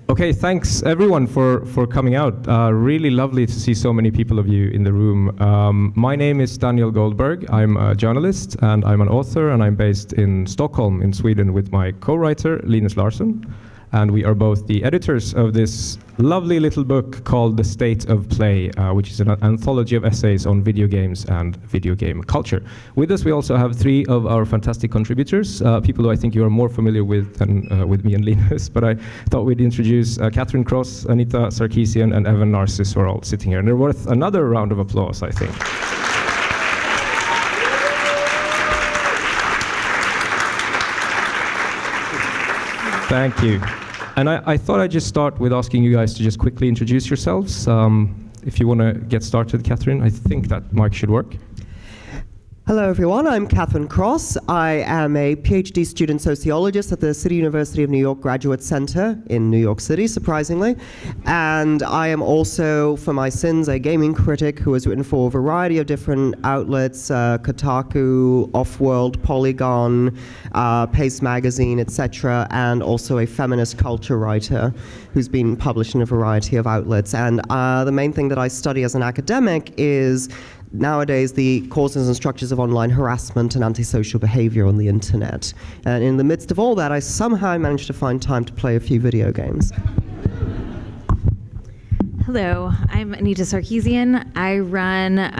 Okay, thanks everyone for coming out. Really lovely to see so many people of you in the room. My name is Daniel Goldberg. I'm a journalist and I'm an author, and I'm based in Stockholm in Sweden with my co-writer Linus Larsson. And we are both the editors of this lovely little book called The State of Play, which is an anthology of essays on video games and video game culture. With us, we also have three of our fantastic contributors, people who I think you are more familiar with than with me and Linus, but I thought we'd introduce Katherine Cross, Anita, Sarkeesian, and Evan Narcisse, who are all sitting here. And they're worth another round of applause, I think. Thank you. And I thought I'd just start with asking you guys to just quickly introduce yourselves. If you want to get started, Katherine, I think that mic should work. Hello everyone, I'm Katherine Cross. I am a PhD student sociologist at the City University of New York Graduate Center in New York City, surprisingly. And I am also, for my sins, a gaming critic who has written for a variety of different outlets, Kotaku, Offworld, Polygon, Pace Magazine, etc., and also a feminist culture writer who's been published in a variety of outlets. And the main thing that I study as an academic is nowadays the causes and structures of online harassment and antisocial behavior on the internet. And in the midst of all that, I somehow managed to find time to play a few video games. Hello, I'm Anita Sarkeesian. I run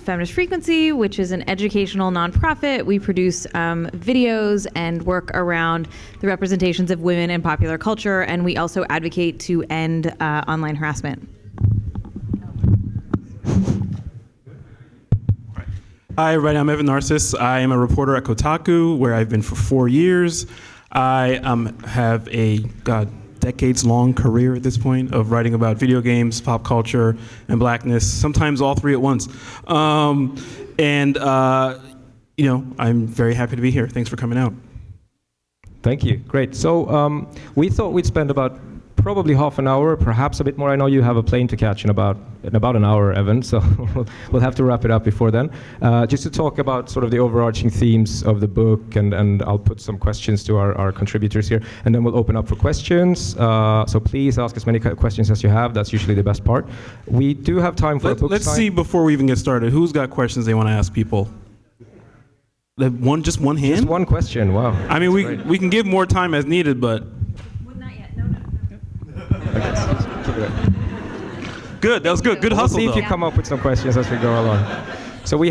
Feminist Frequency, which is an educational nonprofit. We produce videos and work around the representations of women in popular culture, and we also advocate to end online harassment. Hi, everybody. I'm Evan Narcisse. I am a reporter at Kotaku, where I've been for 4 years. I have a decades-long career at this point of writing about video games, pop culture, and blackness, sometimes all three at once. You know, I'm very happy to be here. Thanks for coming out. Thank you. Great. So we thought we'd spend about probably half an hour, perhaps a bit more. I know you have a plane to catch in about an hour, Evan, so we'll have to wrap it up before then. Just to talk about sort of the overarching themes of the book, and I'll put some questions to our contributors here, and then we'll open up for questions. So please ask as many questions as you have. That's usually the best part. We do have time for a book Let's sign. see, before we even get started, who's got questions they want to ask people? Just one hand? Just one question, wow. I mean, we can give more time as needed, but... Good, that was good. Good hustle, We'll see though. if you come up with some questions as we go along. So we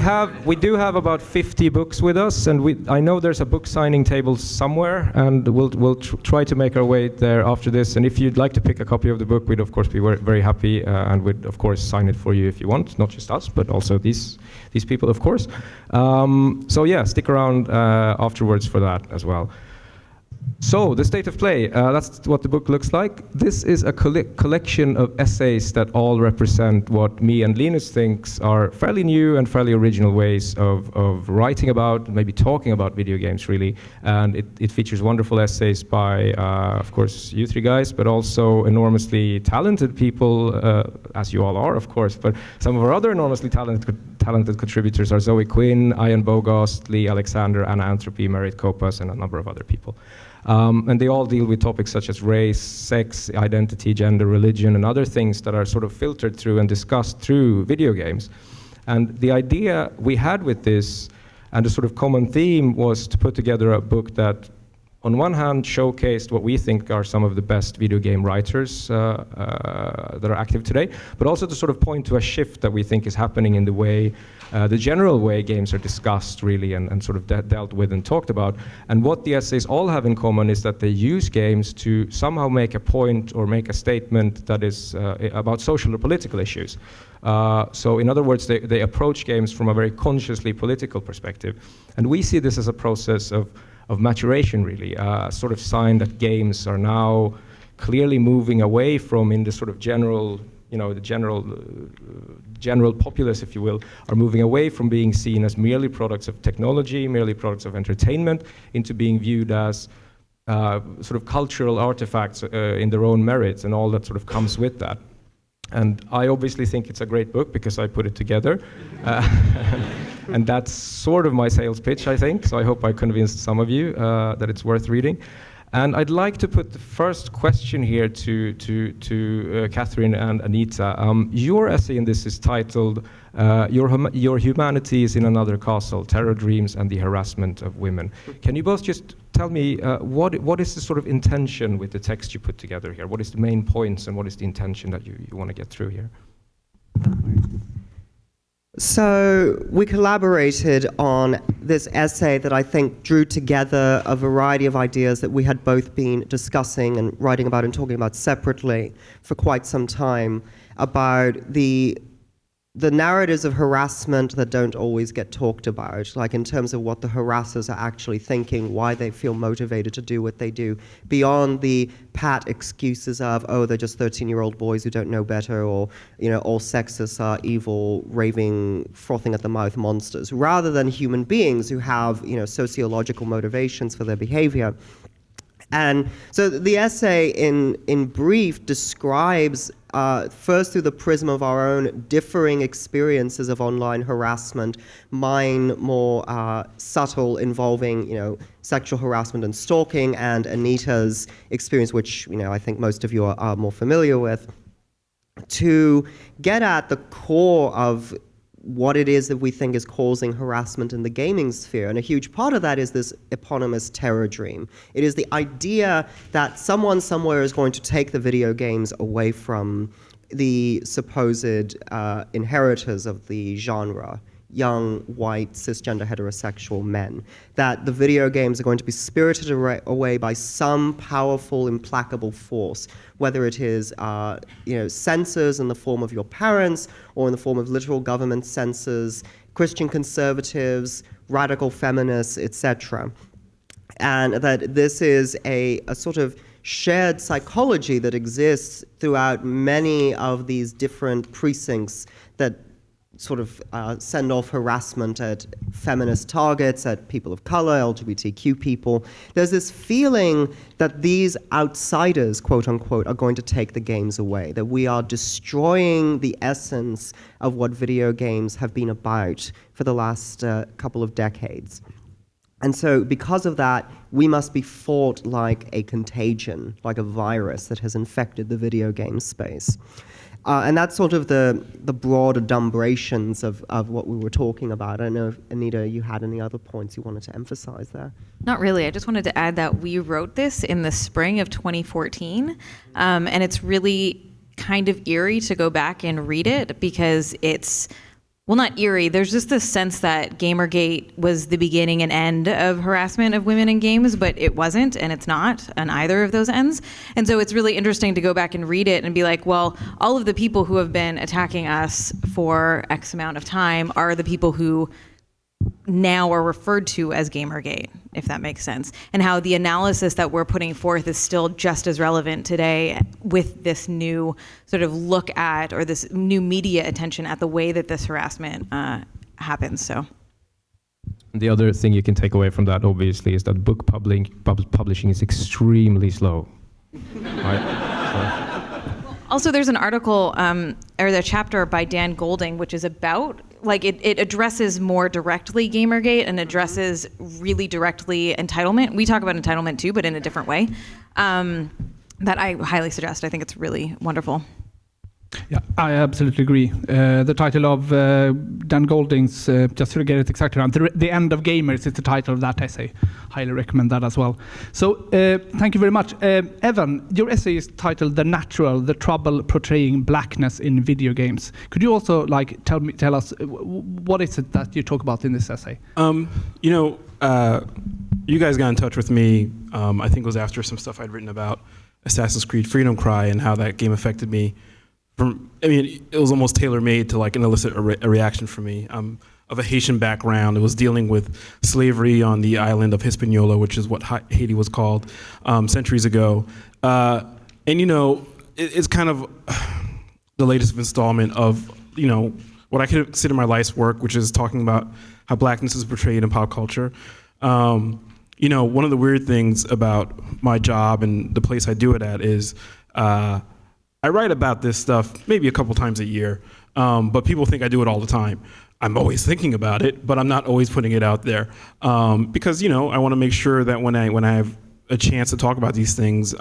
do have about 50 books with us, and I know there's a book signing table somewhere, and we'll try to make our way there after this. And if you'd like to pick a copy of the book, we'd of course be very happy, and we'd of course sign it for you if you want, not just us, but also these people, of course. So yeah, stick around afterwards for that as well. So, The State of Play, that's what the book looks like. This is a collection of essays that all represent what me and Linus thinks are fairly new and fairly original ways of writing about, maybe talking about video games, really. And it features wonderful essays by, of course, you three guys, but also enormously talented people, as you all are, of course. But some of our other enormously talented contributors are Zoe Quinn, Ian Bogost, Lee Alexander, Anna Anthropy, Merit Kopas, and a number of other people. And they all deal with topics such as race, sex, identity, gender, religion, and other things that are sort of filtered through and discussed through video games. And the idea we had with this, and the sort of common theme, was to put together a book that, on one hand, showcased what we think are some of the best video game writers that are active today, but also to sort of point to a shift that we think is happening in the way, the general way games are discussed, really, and sort of dealt with and talked about. And what the essays all have in common is that they use games to somehow make a point or make a statement that is about social or political issues. So in other words, they approach games from a very consciously political perspective. And we see this as a process of maturation, really, sort of sign that games are now clearly moving away from, in the sort of general, the general populace, if you will, are moving away from being seen as merely products of technology, merely products of entertainment, into being viewed as sort of cultural artifacts in their own merits, and all that sort of comes with that. And I obviously think it's a great book because I put it together. And that's sort of my sales pitch, I think. So I hope I convinced some of you that it's worth reading. And I'd like to put the first question here to Katherine and Anita. Your essay in this is titled Your Humanity is in Another Castle, Terror Dreams and the Harassment of Women. Can you both just tell me what is the sort of intention with the text you put together here? What is the main points and what is the intention that you want to get through here? So we collaborated on this essay that I think drew together a variety of ideas that we had both been discussing and writing about and talking about separately for quite some time about the narratives of harassment that don't always get talked about, like in terms of what the harassers are actually thinking, why they feel motivated to do what they do, beyond the pat excuses of, oh, they're just 13-year-old boys who don't know better, or, you know, all sexists are evil, raving, frothing at the mouth monsters, rather than human beings who have, you know, sociological motivations for their behavior. And so the essay in brief describes, first through the prism of our own differing experiences of online harassment, mine more subtle, involving, you know, sexual harassment and stalking, and Anita's experience, which, you know, I think most of you are more familiar with, to get at the core of what it is that we think is causing harassment in the gaming sphere. And a huge part of that is this eponymous terror dream. It is the idea that someone somewhere is going to take the video games away from the supposed inheritors of the genre, young, white, cisgender, heterosexual men, that the video games are going to be spirited away by some powerful, implacable force, whether it is censors in the form of your parents, or in the form of literal government censors, Christian conservatives, radical feminists, etc. And that this is a sort of shared psychology that exists throughout many of these different precincts that sort of send off harassment at feminist targets, at people of color, LGBTQ people. There's this feeling that these outsiders, quote unquote, are going to take the games away, that we are destroying the essence of what video games have been about for the last couple of decades. And so because of that, we must be fought like a contagion, like a virus that has infected the video game space. And that's sort of the broad adumbrations of what we were talking about. I don't know if, Anita, you had any other points you wanted to emphasize there? Not really. I just wanted to add that we wrote this in the spring of 2014, and it's really kind of eerie to go back and read it because it's, well, not eerie. There's just this sense that Gamergate was the beginning and end of harassment of women in games, but it wasn't, and it's not on either of those ends. And so it's really interesting to go back and read it and be like, well, all of the people who have been attacking us for X amount of time are the people who now are referred to as Gamergate, if that makes sense, and how the analysis that we're putting forth is still just as relevant today with this new sort of look at, or this new media attention at the way that this harassment happens. So the other thing you can take away from that, obviously, is that book publishing is extremely slow. Right? Also, there's an article or the chapter by Dan Golding, which is about, like, it addresses more directly Gamergate and addresses really directly entitlement. We talk about entitlement too, but in a different way. That I highly suggest. I think it's really wonderful. Yeah, I absolutely agree. The title of Dan Golding's, just to get it exactly around, The End of Gamers is the title of that essay. Highly recommend that as well. So thank you very much. Evan, your essay is titled The Natural, the Trouble Portraying Blackness in Video Games. Could you also tell us what is it that you talk about in this essay? You guys got in touch with me, I think it was after some stuff I'd written about Assassin's Creed Freedom Cry and how that game affected me. It was almost tailor-made to like elicit a reaction from me. I'm of a Haitian background. It was dealing with slavery on the island of Hispaniola, which is what Haiti was called centuries ago. It's kind of the latest installment of, what I consider my life's work, which is talking about how blackness is portrayed in pop culture. One of the weird things about my job and the place I do it at is I write about this stuff maybe a couple times a year, but people think I do it all the time. I'm always thinking about it, but I'm not always putting it out there because I want to make sure that when I have a chance to talk about these things,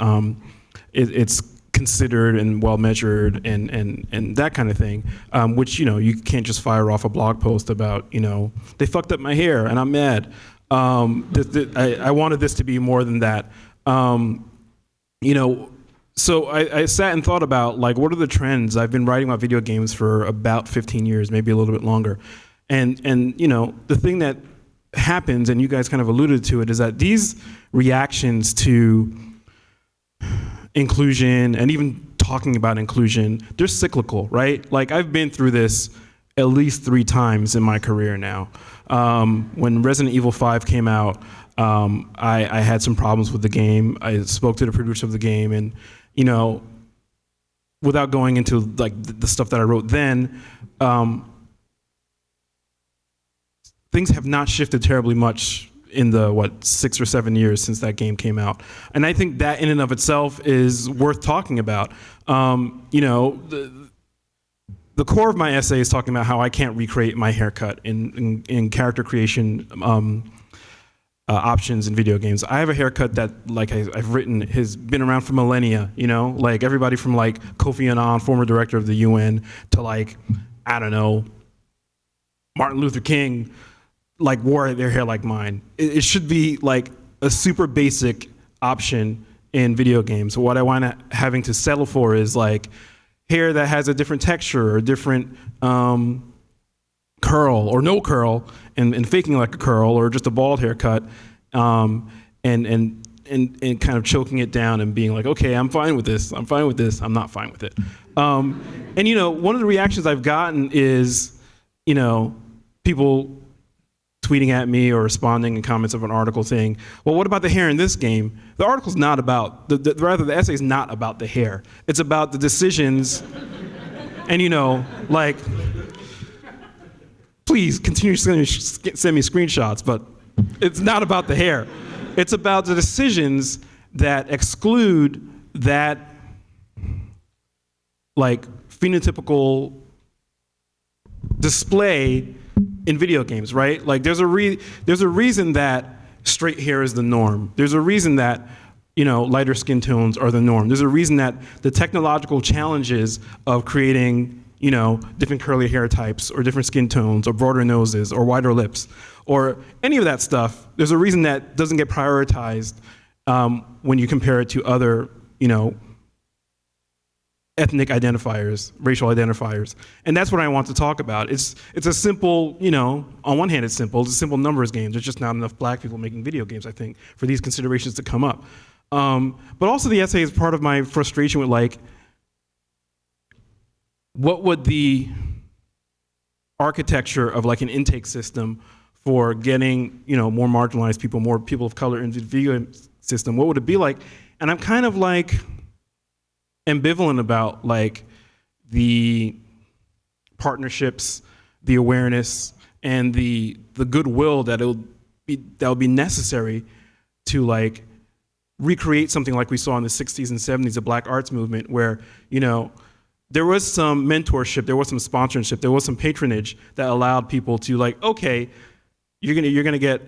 it's considered and well measured and that kind of thing, which you can't just fire off a blog post about they fucked up my hair and I'm mad. I wanted this to be more than that. So I sat and thought about what are the trends. I've been writing about video games for about 15 years, maybe a little bit longer, and the thing that happens, and you guys kind of alluded to it, is that these reactions to inclusion and even talking about inclusion, they're cyclical, right? I've been through this at least 3 times in my career now. When Resident Evil 5 came out, I had some problems with the game. I spoke to the producer of the game, and without going into the stuff that I wrote then, things have not shifted terribly much in the 6 or 7 years since that game came out, and I think that in and of itself is worth talking about. The core of my essay is talking about how I can't recreate my haircut in character creation options in video games. I have a haircut that, I've written, has been around for millennia. Everybody from Kofi Annan, former director of the UN, to I don't know, Martin Luther King, wore their hair like mine. It should be a super basic option in video games. What I wind up having to settle for is hair that has a different texture or different curl or no curl, and faking like a curl, or just a bald haircut, and kind of choking it down and being okay, I'm fine with this. I'm fine with this. I'm not fine with it. And one of the reactions I've gotten is people tweeting at me or responding in comments of an article saying, well, what about the hair in this game? The article's not about, rather the essay's not about the hair. It's about the decisions and please continue to send me screenshots, but it's not about the hair. It's about the decisions that exclude that phenotypical display in video games, right? There's a reason that straight hair is the norm. There's a reason that lighter skin tones are the norm. There's a reason that the technological challenges of creating different curly hair types or different skin tones or broader noses or wider lips or any of that stuff, there's a reason that doesn't get prioritized when you compare it to other ethnic identifiers, racial identifiers. And that's what I want to talk about. It's a simple, on one hand it's simple. It's a simple numbers game. There's just not enough black people making video games, I think, for these considerations to come up. But also the essay is part of my frustration with what would the architecture of an intake system for getting, more marginalized people, more people of color into the video system, what would it be like? And I'm kind of ambivalent about the partnerships, the awareness, and the goodwill that will be necessary to recreate something like we saw in the 60s and 70s, the Black Arts Movement, where there was some mentorship, there was some sponsorship, there was some patronage that allowed people to okay, you're gonna get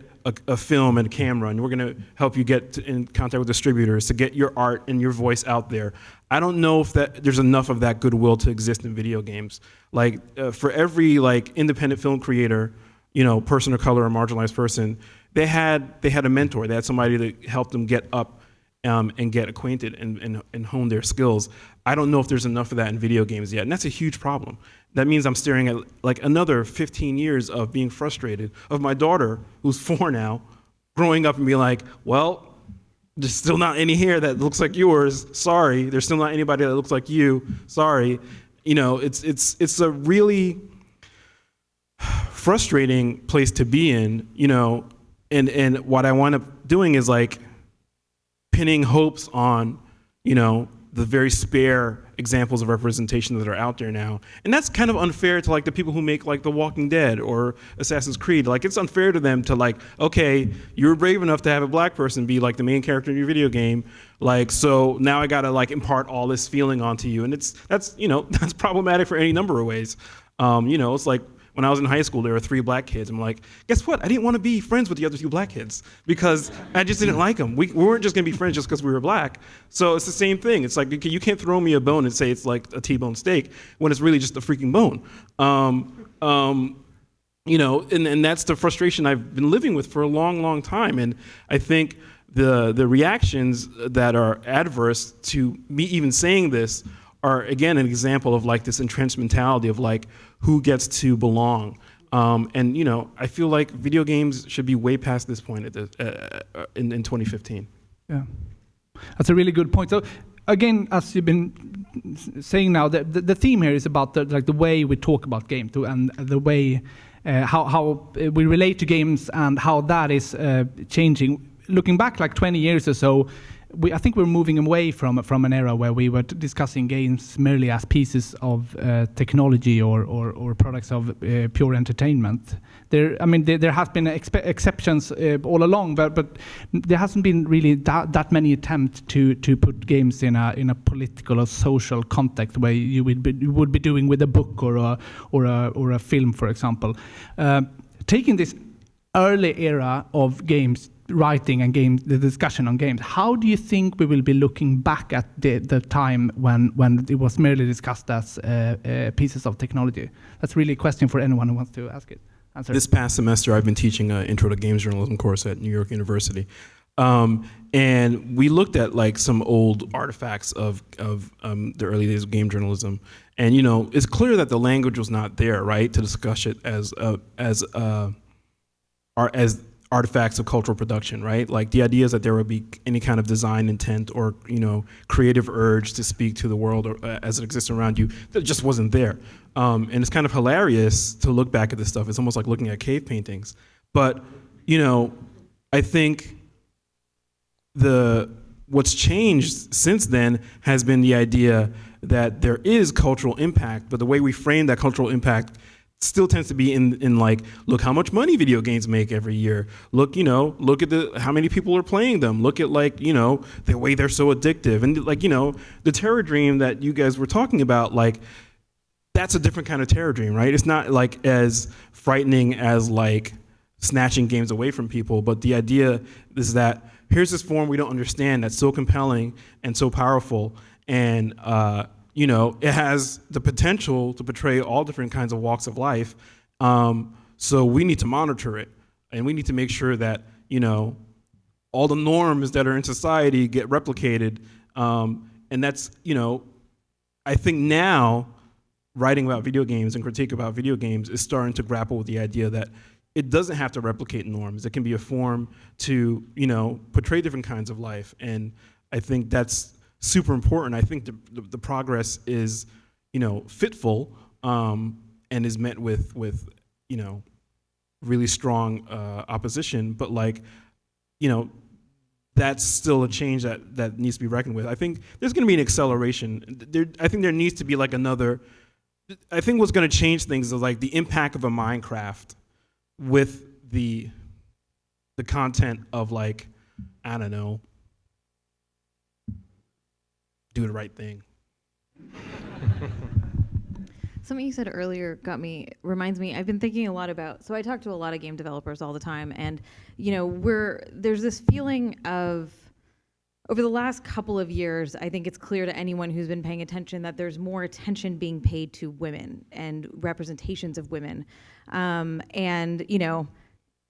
a film and a camera, and we're going to help you get in contact with distributors to get your art and your voice out there. I don't know if there's enough of that goodwill to exist in video games. For every independent film creator, person of color or marginalized person, they had a mentor. They had somebody to help them get up and get acquainted and hone their skills. I don't know if there's enough of that in video games yet, and that's a huge problem. That means I'm staring at another 15 years of being frustrated, of my daughter, who's 4 now, growing up and being well, there's still not any hair that looks like yours, sorry. There's still not anybody that looks like you, sorry. It's a really frustrating place to be in, and what I wind up doing is pinning hopes on, the very spare examples of representation that are out there now. And that's kind of unfair to the people who make The Walking Dead or Assassin's Creed. It's unfair to them to okay, you were brave enough to have a black person be the main character in your video game. So now I gotta impart all this feeling onto you. And that's problematic for any number of ways. It's when when I was in high school, there were 3 black kids. I'm like, guess what? I didn't want to be friends with the other 2 black kids because I just didn't like them. We weren't just going to be friends just because we were black. So it's the same thing. It's like, you can't throw me a bone and say it's like a T-bone steak when it's really just a freaking bone. You know, and that's the frustration I've been living with for a long, long time. And I think the reactions that are adverse to me even saying this are, again, an example of like this entrenched mentality of like who gets to belong. And, you know, I feel like video games should be way past this point at in 2015. Yeah, that's a really good point. So again, as you've been saying now, the theme here is about the way we talk about games and the way how we relate to games and how that is changing. Looking back like 20 years or so, I think we're moving away from an era where we were discussing games merely as pieces of technology or products of pure entertainment. There has been exceptions all along, but there hasn't been really that many attempts to put games in a political or social context where you would be doing with a book or a film, for example. Taking this early era of games writing and the discussion on games, how do you think we will be looking back at the time when it was merely discussed as pieces of technology? That's really a question for anyone who wants to answer. This past semester, I've been teaching an Intro to Games Journalism course at New York University. And we looked at like some old artifacts of the early days of game journalism. And, you know, it's clear that the language was not there, right, to discuss it as artifacts of cultural production, right? Like the idea is that there would be any kind of design intent or, you know, creative urge to speak to the world or, as it exists around you, that just wasn't there. And it's kind of hilarious to look back at this stuff. It's almost like looking at cave paintings. But, you know, I think what's changed since then has been the idea that there is cultural impact, but the way we frame that cultural impact still tends to be in like, look how much money video games make every year. Look, you know, look at how many people are playing them. Look at like, you know, the way they're so addictive. And like, you know, the terror dream that you guys were talking about, like, that's a different kind of terror dream, right? It's not like as frightening as like snatching games away from people, but the idea is that here's this form we don't understand that's so compelling and so powerful, and you know, it has the potential to portray all different kinds of walks of life. So we need to monitor it, and we need to make sure that, you know, all the norms that are in society get replicated. And that's, you know, I think now writing about video games and critique about video games is starting to grapple with the idea that it doesn't have to replicate norms. It can be a form to, you know, portray different kinds of life. And I think that's super important. I think the progress is, you know, fitful, and is met with you know, really strong opposition. But like, you know, that's still a change that needs to be reckoned with. I think there's going to be an acceleration. I think there needs to be like another. I think what's going to change things is like the impact of a Minecraft with the content of like, I don't know, do the right thing. Something you said earlier reminds me, I've been thinking a lot about, so I talk to a lot of game developers all the time, and you know, there's this feeling of, over the last couple of years, I think it's clear to anyone who's been paying attention that there's more attention being paid to women and representations of women. And you know,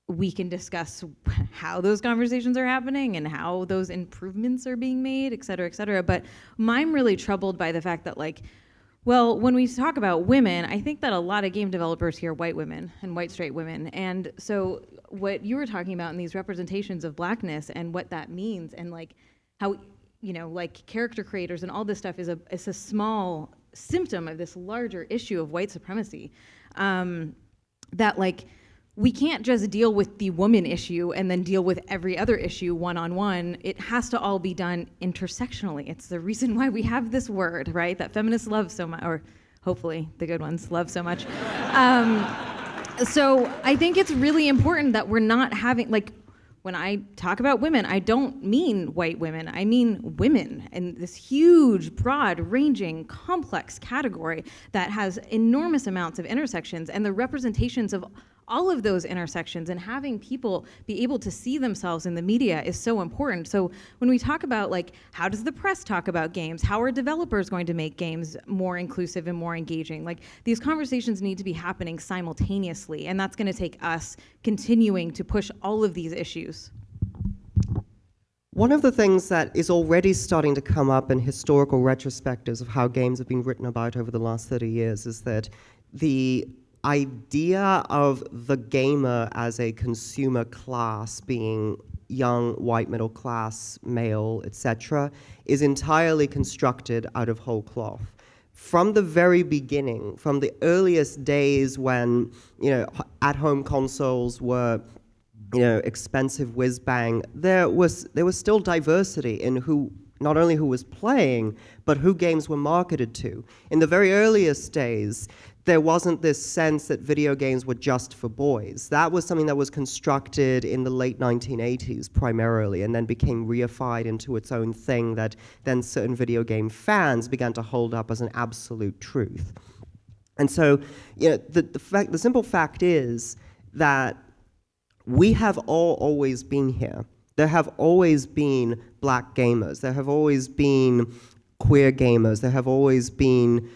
we can discuss how those conversations are happening and how those improvements are being made, et cetera, et cetera. But I'm really troubled by the fact that, like, well, when we talk about women, I think that a lot of game developers here are white women and white straight women. And so what you were talking about in these representations of blackness and what that means, and like how, you know, like character creators and all this stuff is a small symptom of this larger issue of white supremacy. That like, we can't just deal with the woman issue and then deal with every other issue one-on-one. It has to all be done intersectionally. It's the reason why we have this word, right? That feminists love so much, or hopefully the good ones love so much. So I think it's really important that we're not having, like, when I talk about women, I don't mean white women, I mean women, and this huge, broad, ranging, complex category that has enormous amounts of intersections, and the representations of all of those intersections and having people be able to see themselves in the media is so important. So when we talk about like, how does the press talk about games? How are developers going to make games more inclusive and more engaging? Like, these conversations need to be happening simultaneously, and that's gonna take us continuing to push all of these issues. One of the things that is already starting to come up in historical retrospectives of how games have been written about over the last 30 years is that the idea of the gamer as a consumer class, being young, white, middle class, male, etc., is entirely constructed out of whole cloth. From the very beginning, from the earliest days when, at-home consoles were, expensive whiz bang, there was still diversity in who, not only who was playing, but who games were marketed to. In the very earliest days, there wasn't this sense that video games were just for boys. That was something that was constructed in the late 1980s primarily, and then became reified into its own thing that then certain video game fans began to hold up as an absolute truth. And so, the simple fact is that we have all always been here. There have always been black gamers. There have always been queer gamers. There have always been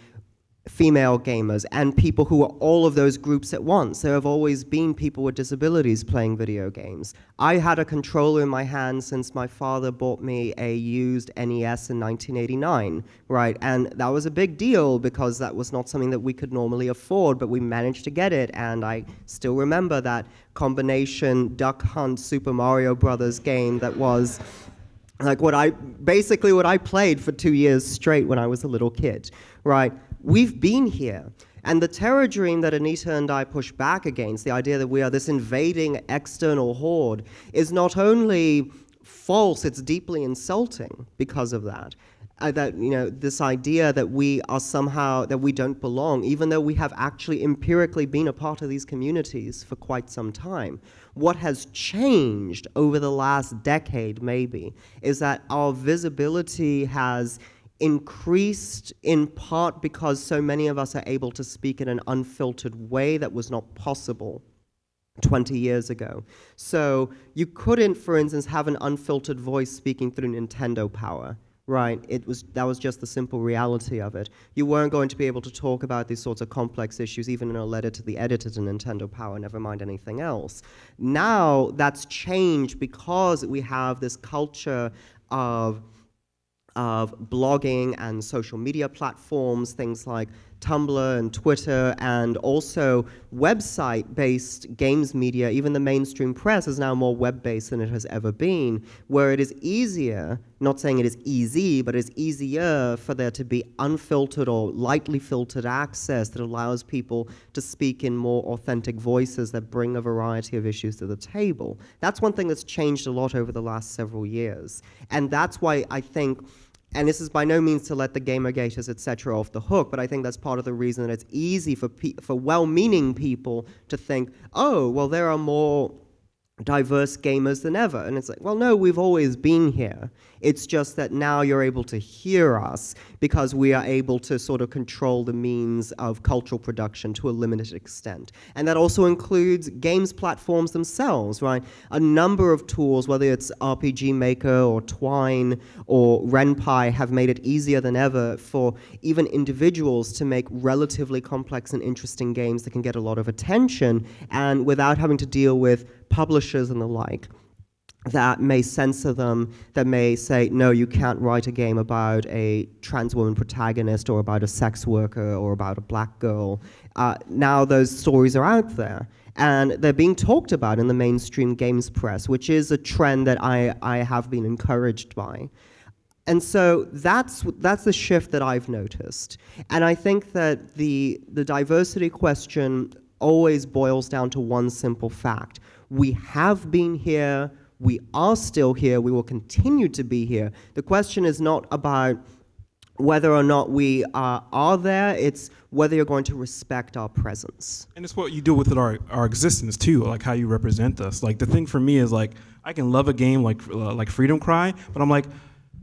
female gamers and people who are all of those groups at once. There have always been people with disabilities playing video games. I had a controller in my hand since my father bought me a used NES in 1989, right? And that was a big deal because that was not something that we could normally afford, but we managed to get it. And I still remember that combination Duck Hunt Super Mario Brothers game that was like what I played for 2 years straight when I was a little kid, right? We've been here. And the terror dream that Anita and I push back against, the idea that we are this invading external horde, is not only false, it's deeply insulting because of that. This idea that we are somehow, that we don't belong, even though we have actually empirically been a part of these communities for quite some time. What has changed over the last decade, maybe, is that our visibility has increased in part because so many of us are able to speak in an unfiltered way that was not possible 20 years ago. So you couldn't, for instance, have an unfiltered voice speaking through Nintendo Power, right? That was just the simple reality of it. You weren't going to be able to talk about these sorts of complex issues even in a letter to the editor to Nintendo Power, never mind anything else. Now that's changed because we have this culture of blogging and social media platforms, things like Tumblr and Twitter, and also website-based games media. Even the mainstream press is now more web-based than it has ever been, where it is easier, not saying it is easy, but it's easier for there to be unfiltered or lightly filtered access that allows people to speak in more authentic voices that bring a variety of issues to the table. That's one thing that's changed a lot over the last several years. And that's why I think, and this is by no means to let the Gamergaters, et cetera, off the hook, but I think that's part of the reason that it's easy for well-meaning people to think, oh, well, there are more diverse gamers than ever. And it's like, well, no, we've always been here. It's just that now you're able to hear us because we are able to sort of control the means of cultural production to a limited extent. And that also includes games platforms themselves, right? A number of tools, whether it's RPG Maker or Twine or RenPy, have made it easier than ever for even individuals to make relatively complex and interesting games that can get a lot of attention and without having to deal with publishers and the like that may censor them, that may say, no, you can't write a game about a trans woman protagonist or about a sex worker or about a black girl. Now those stories are out there, and they're being talked about in the mainstream games press, which is a trend that I have been encouraged by. And so that's the shift that I've noticed. And I think that the diversity question always boils down to one simple fact. We have been here, we are still here, we will continue to be here. The question is not about whether or not we are there, it's whether you're going to respect our presence. And it's what you do with our existence too, like how you represent us. Like the thing for me is like, I can love a game like Freedom Cry, but I'm like,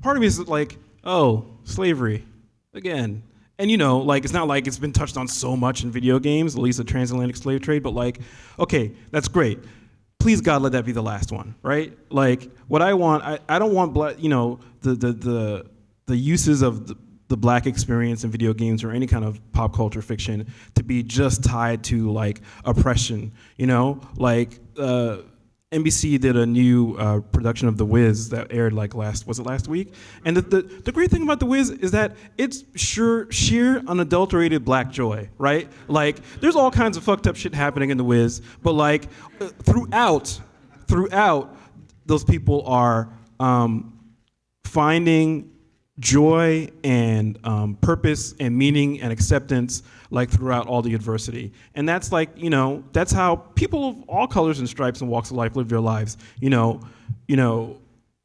part of me is like, oh, slavery, again. And you know, like it's not like it's been touched on so much in video games, at least the transatlantic slave trade, but like, okay, that's great. Please God, let that be the last one, right? Like what I want, I don't want the uses of the black experience in video games or any kind of pop culture fiction to be just tied to like oppression, you know? Like NBC did a new production of The Wiz that aired like last week? And the great thing about The Wiz is that it's sheer unadulterated black joy, right? Like there's all kinds of fucked up shit happening in The Wiz, but like throughout, those people are finding joy and purpose and meaning and acceptance like throughout all the adversity. And that's like, you know, that's how people of all colors and stripes and walks of life live their lives. You know,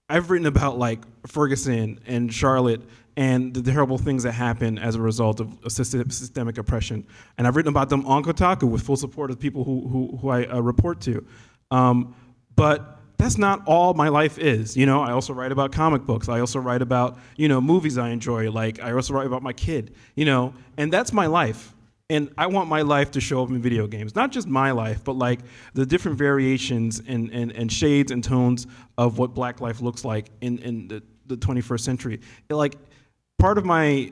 I've written about like Ferguson and Charlotte and the terrible things that happen as a result of systemic oppression. And I've written about them on Kotaku with full support of people who I report to. But that's not all my life is. You know, I also write about comic books. I also write about, you know, movies I enjoy. Like I also write about my kid, you know, and that's my life. And I want my life to show up in video games. Not just my life, but like the different variations and shades and tones of what black life looks like in the 21st century. Like part of my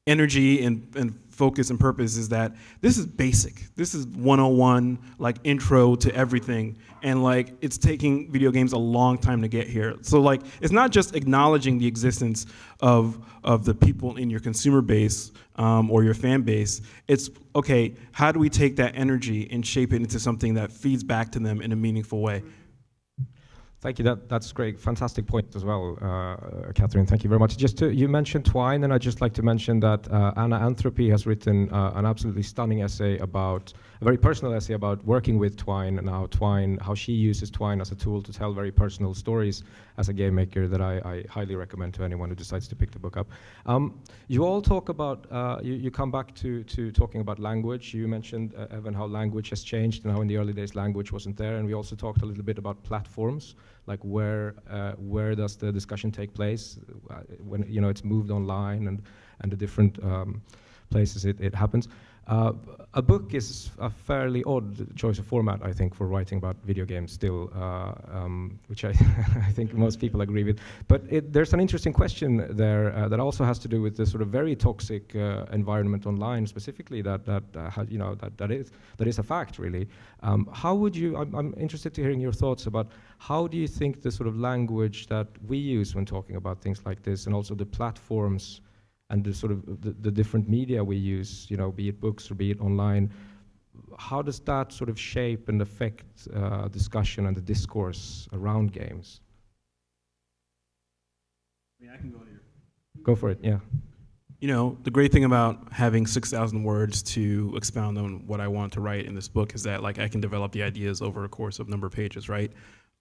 energy and focus and purpose is that this is basic. This is 101, like intro to everything. And like it's taking video games a long time to get here. So like it's not just acknowledging the existence of the people in your consumer base or your fan base. It's okay, how do we take that energy and shape it into something that feeds back to them in a meaningful way? Thank you. That's great. Fantastic point as well, Katherine. Thank you very much. You mentioned Twine, and I'd just like to mention that Anna Anthropy has written an absolutely stunning essay about, a very personal essay about working with Twine and how she uses Twine as a tool to tell very personal stories as a game maker that I highly recommend to anyone who decides to pick the book up. You all talk about, you come back to talking about language. You mentioned, Evan, how language has changed and how in the early days language wasn't there. And we also talked a little bit about platforms, like where does the discussion take place when, you know, it's moved online and the different places it happens. A book is a fairly odd choice of format, I think, for writing about video games still, which I think most people agree with. But there's an interesting question there that also has to do with the sort of very toxic environment online, specifically that is a fact, really. How would you? I'm interested to hearing your thoughts about how do you think the sort of language that we use when talking about things like this, and also the platforms and the sort of the different media we use, you know, be it books or be it online, how does that sort of shape and affect discussion and the discourse around games? Yeah, I can go here. Go for it, yeah. You know, the great thing about having 6,000 words to expound on what I want to write in this book is that, like, I can develop the ideas over a course of a number of pages, right?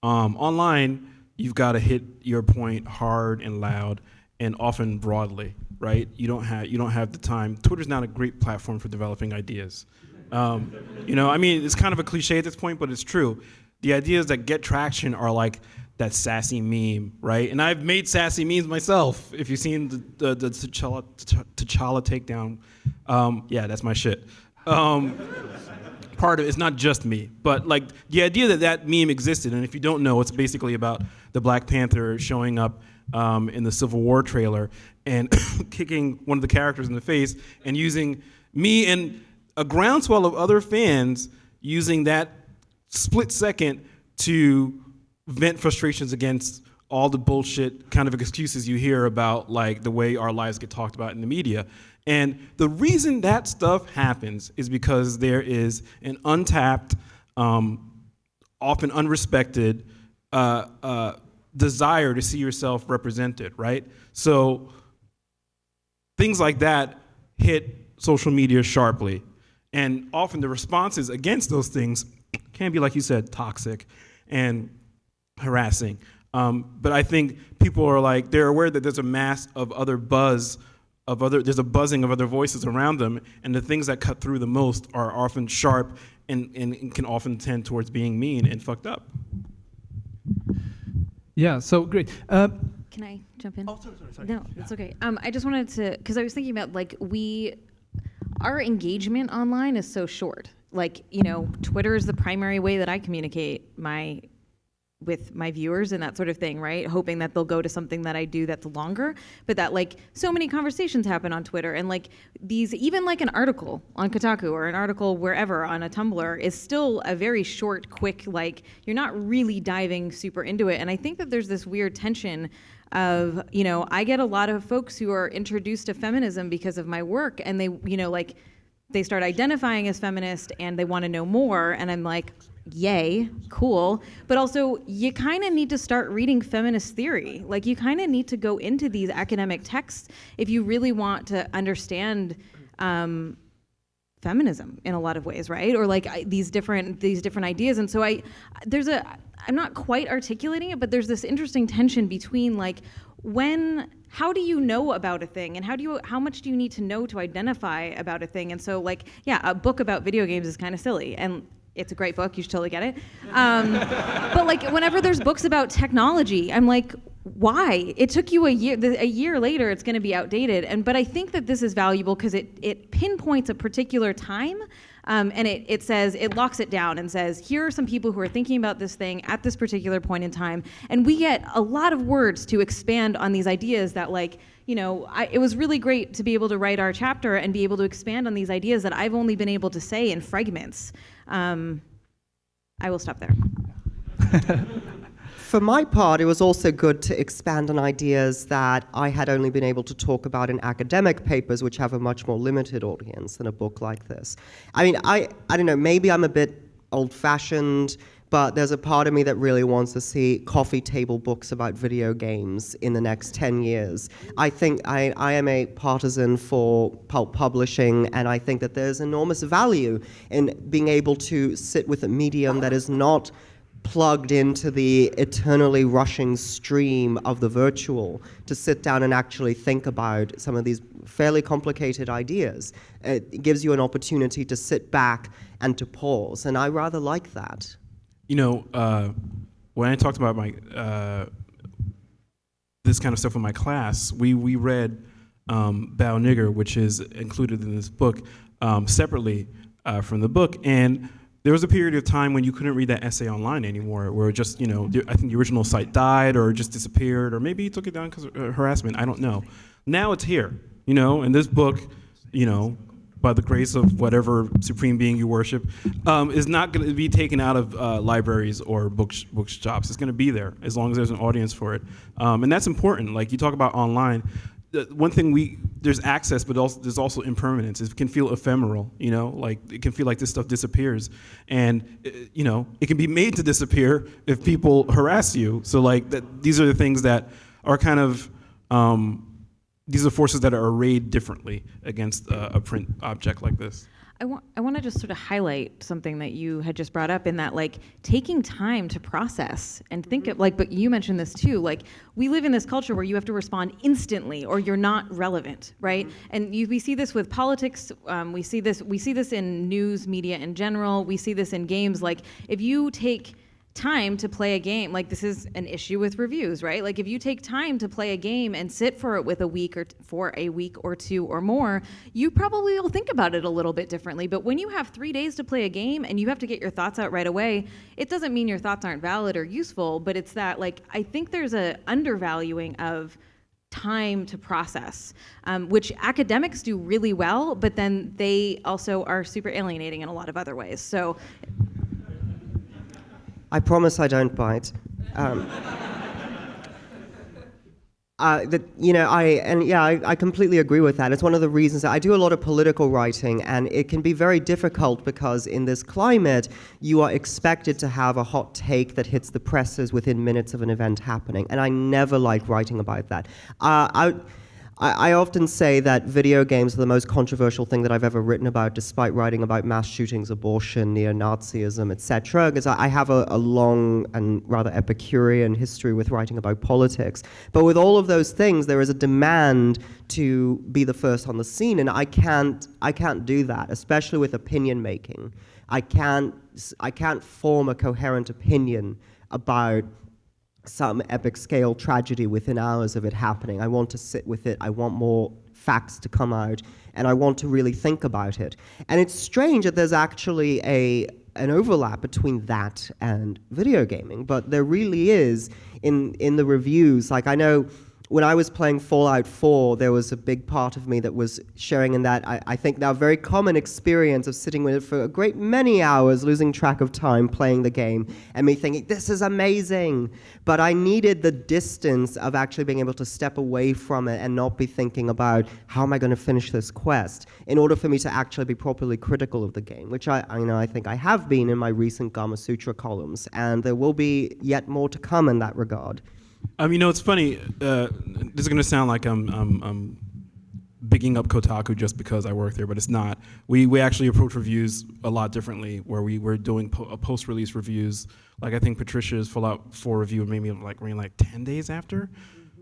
Online, you've got to hit your point hard and loud and often broadly, right? You don't have the time. Twitter's not a great platform for developing ideas. You know, I mean, it's kind of a cliche at this point, but it's true. The ideas that get traction are like that sassy meme, right? And I've made sassy memes myself. If you've seen the T'Challa takedown, yeah, that's my shit. Part of it's not just me, but like the idea that meme existed, and if you don't know, it's basically about the Black Panther showing up in the Civil War trailer and kicking one of the characters in the face and using me and a groundswell of other fans using that split second to vent frustrations against all the bullshit kind of excuses you hear about like the way our lives get talked about in the media. And the reason that stuff happens is because there is an untapped, often unrespected desire to see yourself represented, right? So things like that hit social media sharply. And often the responses against those things can be, like you said, toxic and harassing. But I think people are like, they're aware that there's a mass of other buzz, there's a buzzing of other voices around them, and the things that cut through the most are often sharp and can often tend towards being mean and fucked up. Yeah, so great. Can I jump in? Oh, sorry. No, it's okay. I just wanted to, because I was thinking about our engagement online is so short. Like, Twitter is the primary way that I communicate with my viewers and that sort of thing, right? Hoping that they'll go to something that I do that's longer, but that so many conversations happen on Twitter, and even an article on Kotaku or an article wherever on a Tumblr is still a very short, quick, you're not really diving super into it. And I think that there's this weird tension of, I get a lot of folks who are introduced to feminism because of my work, and they start identifying as feminist and they want to know more, and I'm like, yay, cool. But also, you kind of need to start reading feminist theory. You kind of need to go into these academic texts if you really want to understand feminism in a lot of ways, right? Or these different ideas. And so I'm not quite articulating it, but there's this interesting tension between how do you know about a thing, and how much do you need to know to identify about a thing? And so a book about video games is kind of silly, and it's a great book, you should totally get it. But whenever there's books about technology, I'm like, why? It took you a year later, it's gonna be outdated. But I think that this is valuable because it pinpoints a particular time, and it locks it down and says, here are some people who are thinking about this thing at this particular point in time. And we get a lot of words to expand on these ideas that it was really great to be able to write our chapter and be able to expand on these ideas that I've only been able to say in fragments. I will stop there. For my part, it was also good to expand on ideas that I had only been able to talk about in academic papers, which have a much more limited audience than a book like this. I mean, I don't know, maybe I'm a bit old-fashioned, but there's a part of me that really wants to see coffee table books about video games in the next 10 years. I think I am a partisan for pulp publishing, and I think that there's enormous value in being able to sit with a medium that is not plugged into the eternally rushing stream of the virtual, to sit down and actually think about some of these fairly complicated ideas. It gives you an opportunity to sit back and to pause, and I rather like that. When I talked about my this kind of stuff in my class, we read Bow Nigger, which is included in this book, separately from the book. And there was a period of time when you couldn't read that essay online anymore, where just, I think the original site died or just disappeared, or maybe he took it down because of harassment, I don't know. Now it's here, and this book, by the grace of whatever supreme being you worship, is not going to be taken out of libraries or bookshops. It's going to be there as long as there's an audience for it. And that's important. You talk about online, one thing there's access, but there's also impermanence. It can feel ephemeral, it can feel like this stuff disappears. And, it can be made to disappear if people harass you. So these are the things that are kind of, these are forces that are arrayed differently against a print object like this. I want to just sort of highlight something that you had just brought up in that, taking time to process and think of, but you mentioned this too, we live in this culture where you have to respond instantly or you're not relevant, right? And we see this with politics, we see this in news media in general, we see this in games. If you take time to play a game, this is an issue with reviews, right? If you take time to play a game and sit for it for a week or two or more, you probably will think about it a little bit differently. But when you have 3 days to play a game and you have to get your thoughts out right away, it doesn't mean your thoughts aren't valid or useful, but it's that I think there's a undervaluing of time to process, which academics do really well, but then they also are super alienating in a lot of other ways. So I promise I don't bite. I completely agree with that. It's one of the reasons that I do a lot of political writing, and it can be very difficult because in this climate, you are expected to have a hot take that hits the presses within minutes of an event happening, and I never like writing about that. I often say that video games are the most controversial thing that I've ever written about, despite writing about mass shootings, abortion, neo-Nazism, etc. Because I have a long and rather Epicurean history with writing about politics. But with all of those things, there is a demand to be the first on the scene, and I can't do that, especially with opinion making. I can't form a coherent opinion about some epic scale tragedy within hours of it happening. I want to sit with it. I want more facts to come out, and I want to really think about it. And it's strange that there's actually an overlap between that and video gaming, but there really is in the reviews. Like, I know when I was playing Fallout 4, there was a big part of me that was sharing in that, I think, now very common experience of sitting with it for a great many hours, losing track of time, playing the game, and me thinking, this is amazing. But I needed the distance of actually being able to step away from it and not be thinking about, how am I going to finish this quest, in order for me to actually be properly critical of the game, which I think I have been in my recent Gama Sutra columns, and there will be yet more to come in that regard. It's funny. This is going to sound like I'm bigging up Kotaku just because I work there, but it's not. We actually approach reviews a lot differently, where we're doing post-release reviews. Like, I think Patricia's Fallout 4 review maybe ran 10 days after,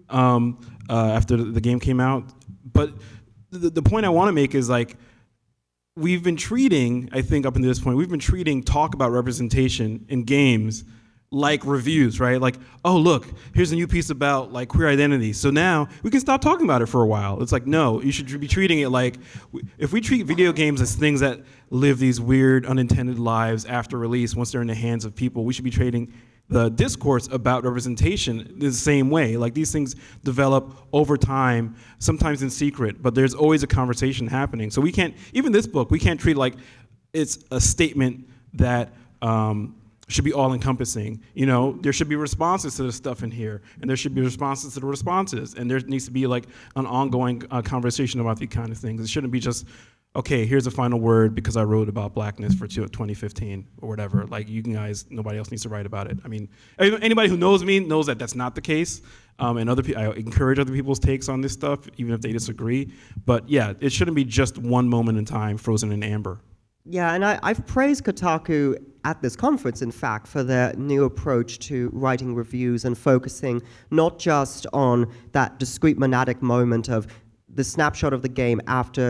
after the game came out. But the point I want to make is, like, we've been treating, I think up until this point, we've been treating talk about representation in games like reviews, right? Like, oh, look, here's a new piece about like queer identity. So now we can stop talking about it for a while. It's like, no, you should be treating it like, if we treat video games as things that live these weird, unintended lives after release, once they're in the hands of people, we should be treating the discourse about representation the same way. Like, these things develop over time, sometimes in secret, but there's always a conversation happening. So we can't, even this book, we can't treat like it's a statement that should be all-encompassing. There should be responses to the stuff in here, and there should be responses to the responses, and there needs to be like an ongoing conversation about these kind of things. It shouldn't be just, okay, here's a final word because I wrote about blackness for 2015 or whatever. Like, you guys, nobody else needs to write about it. I mean, anybody who knows me knows that that's not the case, and I encourage other people's takes on this stuff, even if they disagree. But yeah, it shouldn't be just one moment in time frozen in amber. Yeah, and I've praised Kotaku at this conference, in fact, for their new approach to writing reviews and focusing not just on that discrete monadic moment of the snapshot of the game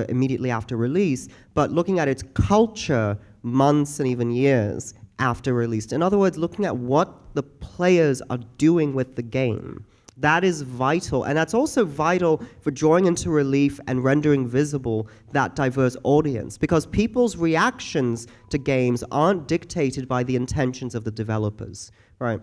immediately after release, but looking at its culture months and even years after release. In other words, looking at what the players are doing with the game. That is vital, and that's also vital for drawing into relief and rendering visible that diverse audience, because people's reactions to games aren't dictated by the intentions of the developers, right?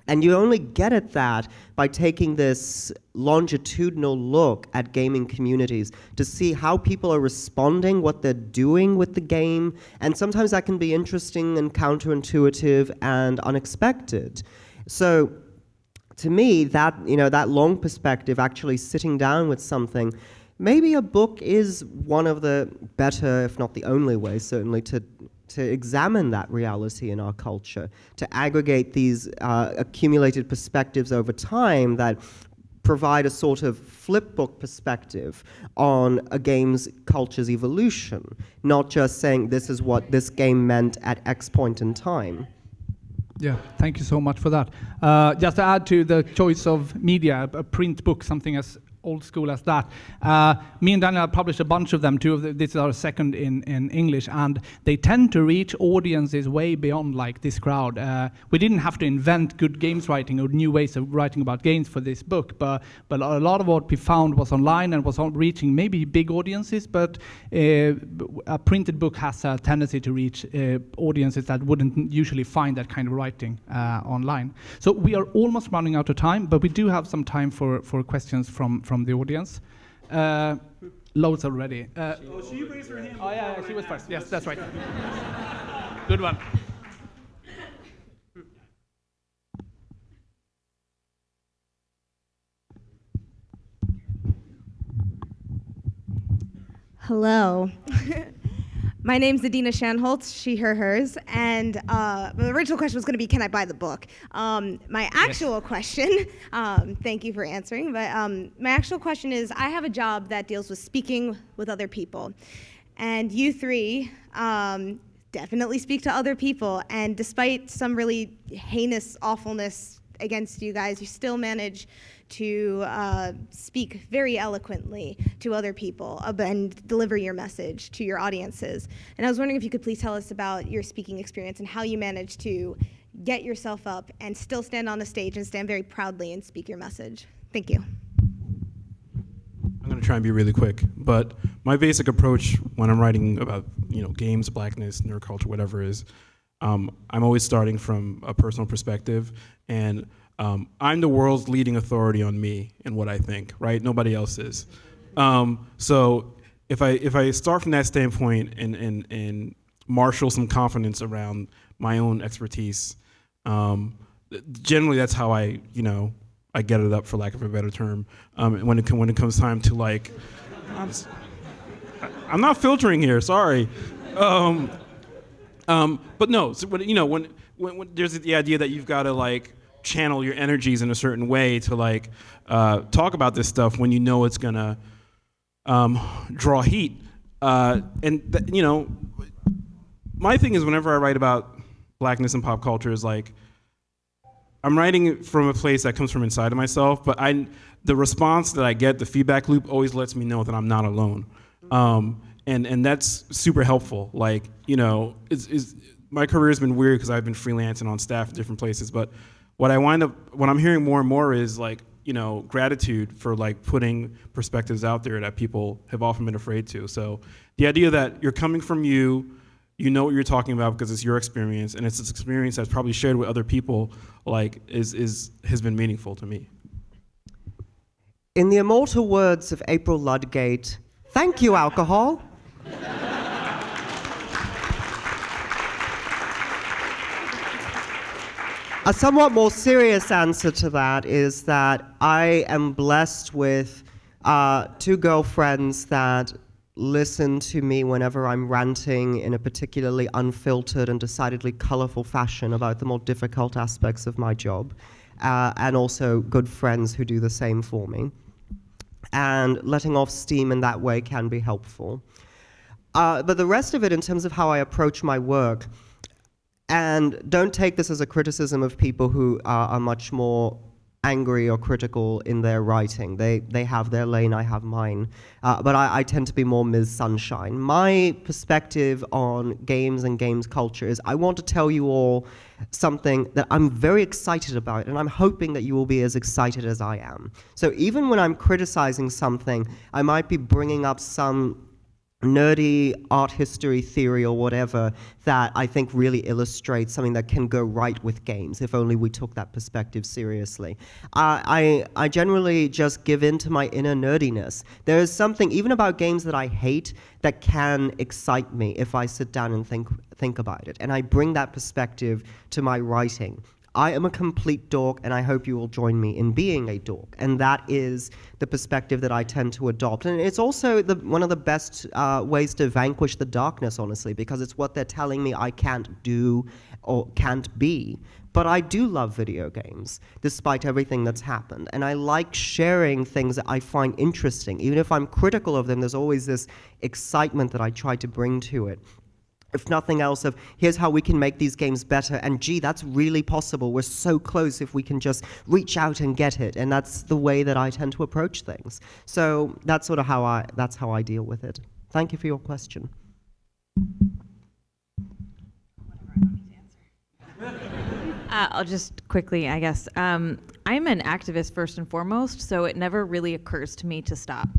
And you only get at that by taking this longitudinal look at gaming communities to see how people are responding, what they're doing with the game, and sometimes that can be interesting and counterintuitive and unexpected. So, to me, that long perspective, actually sitting down with something, maybe a book is one of the better, if not the only way, certainly, to examine that reality in our culture, to aggregate these accumulated perspectives over time that provide a sort of flip book perspective on a game's culture's evolution, not just saying this is what this game meant at X point in time. Yeah, thank you so much for that. Just to add to the choice of media, a print book, something as old school as that. Me and Daniel published a bunch of them. This is our second in English, and they tend to reach audiences way beyond like this crowd. We didn't have to invent good games writing or new ways of writing about games for this book, but a lot of what we found was online and was reaching maybe big audiences, but a printed book has a tendency to reach audiences that wouldn't usually find that kind of writing online. So we are almost running out of time, but we do have some time for questions from the audience. Loads already. She raised her hand. Oh yeah, she was first. Yes, that's right. Good one. Hello. My name's Adina Shanholtz, she, her, hers, and the original question was going to be, can I buy the book? My actual question, thank you for answering, but my actual question is, I have a job that deals with speaking with other people, and you three definitely speak to other people, and despite some really heinous awfulness against you guys, you still manage to speak very eloquently to other people and deliver your message to your audiences. And I was wondering if you could please tell us about your speaking experience and how you managed to get yourself up and still stand on the stage and stand very proudly and speak your message. Thank you. I'm going to try and be really quick, but my basic approach when I'm writing about games, blackness, nerd culture, whatever is, I'm always starting from a personal perspective, and I'm the world's leading authority on me and what I think, right? Nobody else is. So if I start from that standpoint and marshal some confidence around my own expertise, generally that's how I get it up, for lack of a better term. When it comes time to I'm not filtering here, sorry. But no, so when there's the idea that you've got to channel your energies in a certain way to talk about this stuff when you know it's gonna draw heat. My thing is, whenever I write about blackness and pop culture, is I'm writing from a place that comes from inside of myself, but the response that I get, the feedback loop, always lets me know that I'm not alone. And that's super helpful. My career has been weird because I've been freelancing on staff at different places, but what I'm hearing more and more is gratitude for putting perspectives out there that people have often been afraid to. So the idea that you're coming from you know what you're talking about because it's your experience, and it's this experience that's probably shared with other people, has been meaningful to me. In the immortal words of April Ludgate, thank you, alcohol. A somewhat more serious answer to that is that I am blessed with two girlfriends that listen to me whenever I'm ranting in a particularly unfiltered and decidedly colorful fashion about the more difficult aspects of my job, and also good friends who do the same for me. And letting off steam in that way can be helpful. But the rest of it, in terms of how I approach my work, and don't take this as a criticism of people who are much more angry or critical in their writing. They have their lane, I have mine. But I tend to be more Ms. Sunshine. My perspective on games and games culture is I want to tell you all something that I'm very excited about, and I'm hoping that you will be as excited as I am. So even when I'm criticizing something, I might be bringing up some nerdy art history theory or whatever that I think really illustrates something that can go right with games if only we took that perspective seriously. I generally just give in to my inner nerdiness. There is something even about games that I hate that can excite me if I sit down and think about it, and I bring that perspective to my writing. I am a complete dork, and I hope you will join me in being a dork. And that is the perspective that I tend to adopt. And it's also one of the best ways to vanquish the darkness, honestly, because it's what they're telling me I can't do or can't be. But I do love video games, despite everything that's happened. And I like sharing things that I find interesting. Even if I'm critical of them, there's always this excitement that I try to bring to it. If nothing else, of here's how we can make these games better, and gee, that's really possible. We're so close if we can just reach out and get it, and that's the way that I tend to approach things. So that's sort of how I deal with it. Thank you for your question. I'll just quickly, I guess. I'm an activist first and foremost, so it never really occurs to me to stop.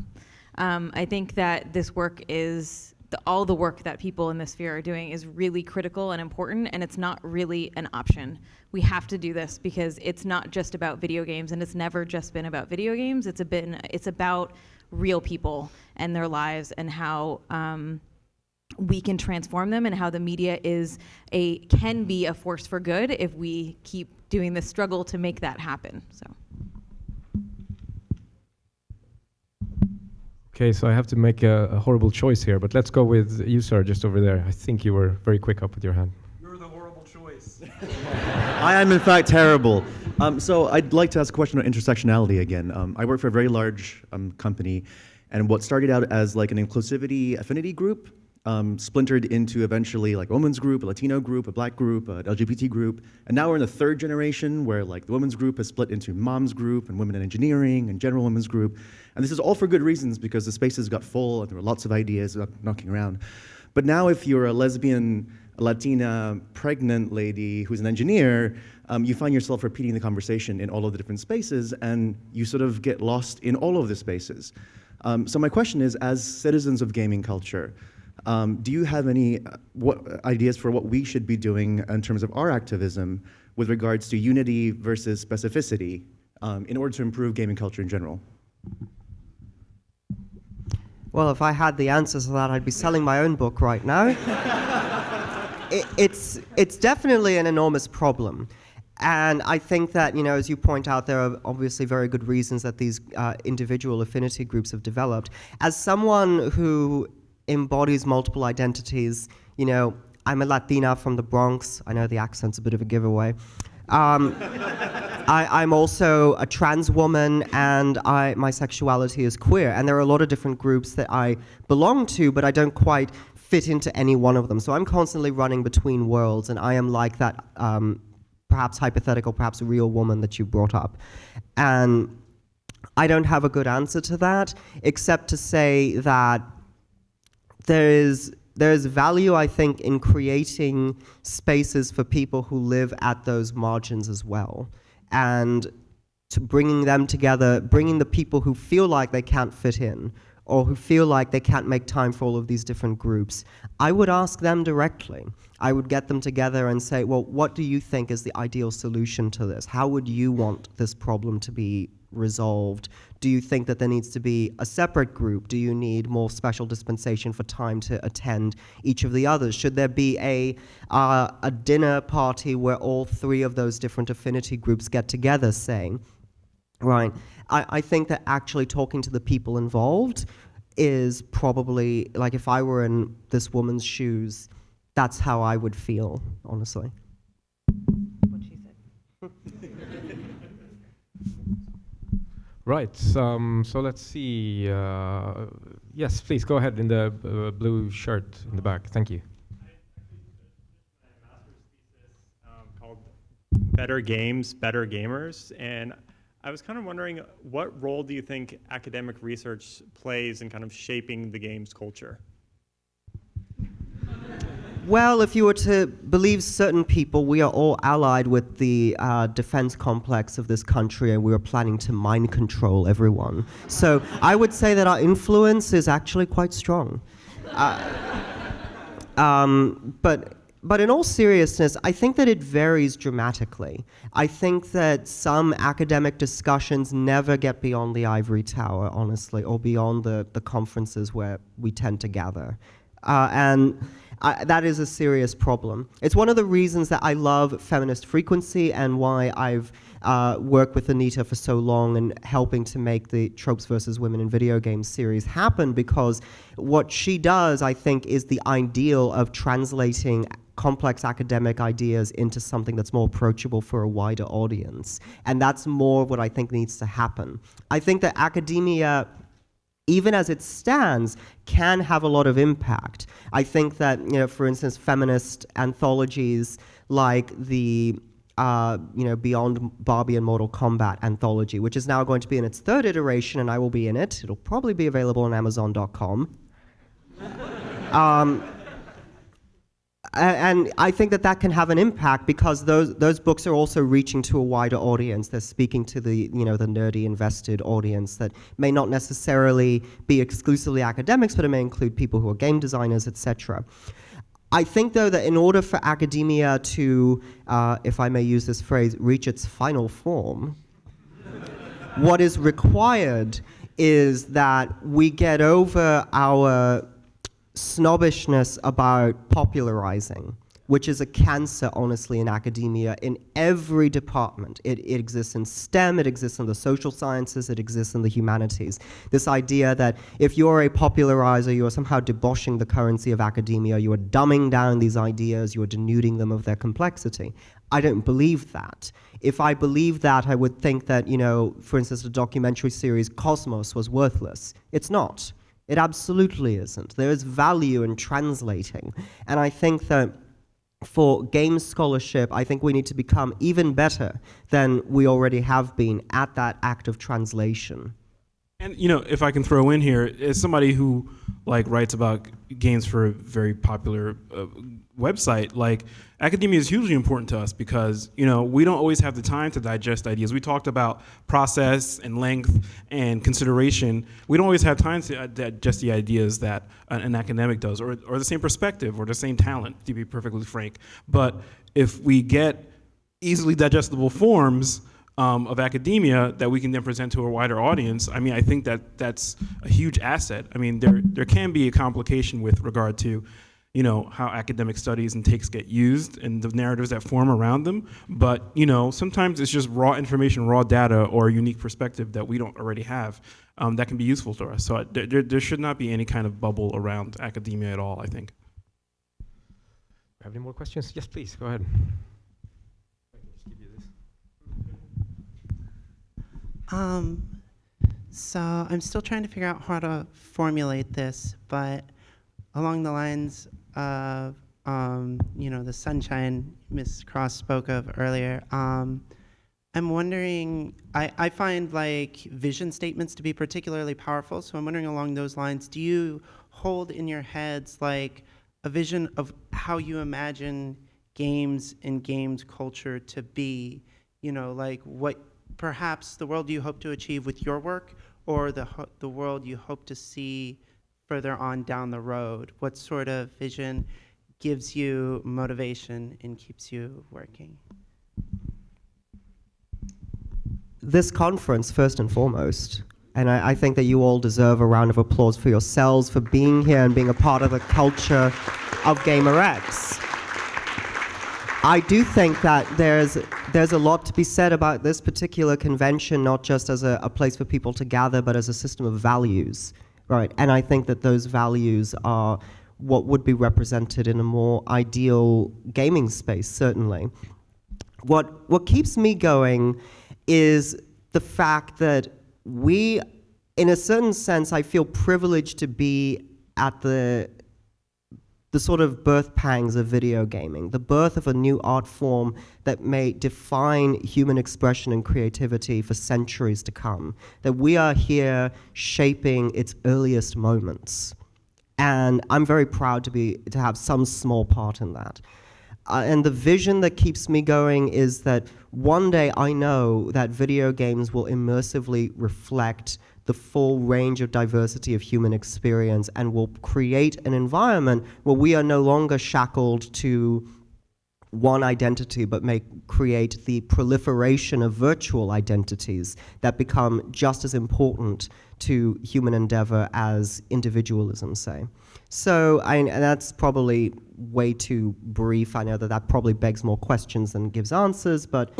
I think that this work is all the work that people in this sphere are doing is really critical and important, and it's not really an option. We have to do this because it's not just about video games, and it's never just been about video games. It's about real people and their lives, and how we can transform them, and how the media can be a force for good if we keep doing the struggle to make that happen. So. Okay, so I have to make a horrible choice here, but let's go with you, sir, just over there. I think you were very quick up with your hand. You're the horrible choice. I am, in fact, terrible. So I'd like to ask a question on intersectionality again. I work for a very large company, and what started out as like an inclusivity affinity group splintered into eventually like a women's group, a Latino group, a black group, an LGBT group, and now we're in the third generation where like the women's group has split into mom's group and women in engineering and general women's group. And this is all for good reasons because the spaces got full and there were lots of ideas knocking around. But now if you're a lesbian, Latina, pregnant lady who's an engineer, you find yourself repeating the conversation in all of the different spaces and you sort of get lost in all of the spaces. So my question is, as citizens of gaming culture, do you have any ideas for what we should be doing in terms of our activism with regards to unity versus specificity in order to improve gaming culture in general? Well, if I had the answers to that, I'd be selling my own book right now. It's definitely an enormous problem. And I think that, you know, as you point out, there are obviously very good reasons that these individual affinity groups have developed. As someone who embodies multiple identities, you know, I'm a Latina from the Bronx. I know the accent's a bit of a giveaway. I'm also a trans woman, and my sexuality is queer. And there are a lot of different groups that I belong to, but I don't quite fit into any one of them. So I'm constantly running between worlds, and I am like that perhaps hypothetical, perhaps real woman that you brought up. And I don't have a good answer to that, except to say that there's value, I think, in creating spaces for people who live at those margins as well, and to bringing them together, bringing the people who feel like they can't fit in, or who feel like they can't make time for all of these different groups. I would ask them directly. I would get them together and say, well, what do you think is the ideal solution to this? How would you want this problem to be resolved? Do you think that there needs to be a separate group? Do you need more special dispensation for time to attend each of the others? Should there be a dinner party where all three of those different affinity groups get together, saying, right, I think that actually talking to the people involved is probably, like if I were in this woman's shoes, that's how I would feel, honestly. What she said. Right, so let's see. Yes, please go ahead in the blue shirt in the back. Thank you. My master's thesis called Better Games, Better Gamers. And I was kind of wondering, what role do you think academic research plays in kind of shaping the games culture? Well, if you were to believe certain people, we are all allied with the defense complex of this country, and we are planning to mind control everyone. So I would say that our influence is actually quite strong. But in all seriousness, I think that it varies dramatically. I think that some academic discussions never get beyond the ivory tower, honestly, or beyond the conferences where we tend to gather. That is a serious problem. It's one of the reasons that I love Feminist Frequency and why I've worked with Anita for so long and helping to make the Tropes versus Women in Video Games series happen, because what she does, I think, is the ideal of translating complex academic ideas into something that's more approachable for a wider audience. And that's more what I think needs to happen. I think that academia, even as it stands, can have a lot of impact. I think that, you know, for instance, feminist anthologies like the Beyond Barbie and Mortal Kombat anthology, which is now going to be in its third iteration, and I will be in it. It'll probably be available on Amazon.com. And I think that that can have an impact because those books are also reaching to a wider audience. They're speaking to the nerdy invested audience that may not necessarily be exclusively academics, but it may include people who are game designers, etc. I think, though, that in order for academia to, if I may use this phrase, reach its final form, what is required is that we get over our snobbishness about popularizing. which is a cancer, honestly, in academia, in every department. It exists in STEM, it exists in the social sciences, it exists in the humanities. This idea that if you're a popularizer, you are somehow debauching the currency of academia, you are dumbing down these ideas, you are denuding them of their complexity. I don't believe that. If I believed that, I would think that, for instance, the documentary series Cosmos was worthless. It's not. It absolutely isn't. There is value in translating. And I think that for game scholarship, I think we need to become even better than we already have been at that act of translation. And if I can throw in here, as somebody who writes about games for a very popular website, academia is hugely important to us because we don't always have the time to digest ideas. We talked about process and length and consideration. We don't always have time to digest the ideas that an academic does, or the same perspective or the same talent, to be perfectly frank. But if we get easily digestible forms of academia that we can then present to a wider audience, I think that's a huge asset. There can be a complication with regard to how academic studies and takes get used and the narratives that form around them. But, sometimes it's just raw information, raw data, or a unique perspective that we don't already have that can be useful to us. So there should not be any kind of bubble around academia at all, I think. Have any more questions? Yes, please, go ahead. So I'm still trying to figure out how to formulate this, but along the lines of, the sunshine Ms. Cross spoke of earlier, I'm wondering, I find vision statements to be particularly powerful, so I'm wondering along those lines, do you hold in your heads a vision of how you imagine games and games culture to be, what perhaps the world you hope to achieve with your work, or the world you hope to see further on down the road? What sort of vision gives you motivation and keeps you working? This conference, first and foremost, and I think that you all deserve a round of applause for yourselves for being here and being a part of the culture of GaymerX. I do think that there's a lot to be said about this particular convention, not just as a place for people to gather, but as a system of values, right? And I think that those values are what would be represented in a more ideal gaming space, certainly. What keeps me going is the fact that we, in a certain sense, I feel privileged to be at the sort of birth pangs of video gaming, the birth of a new art form that may define human expression and creativity for centuries to come, that we are here shaping its earliest moments. And I'm very proud to have some small part in that. And the vision that keeps me going is that one day I know that video games will immersively reflect the full range of diversity of human experience and will create an environment where we are no longer shackled to one identity, but may create the proliferation of virtual identities that become just as important to human endeavor as individualism, say. So, and that's probably way too brief. I know that probably begs more questions than gives answers, but...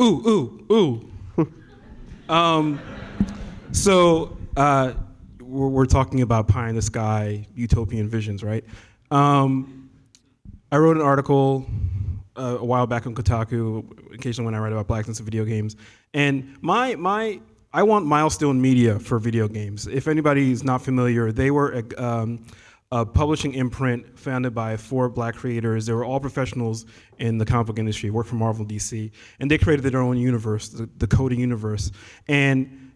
So, we're talking about pie in the sky, utopian visions, right? I wrote an article a while back on Kotaku, occasionally when I write about blackness in video games, and I want Milestone Media for video games. If anybody's not familiar, they were a publishing imprint founded by 4 black creators. They were all professionals in the comic book industry, worked for Marvel and DC, and they created their own universe, the Coda universe. And,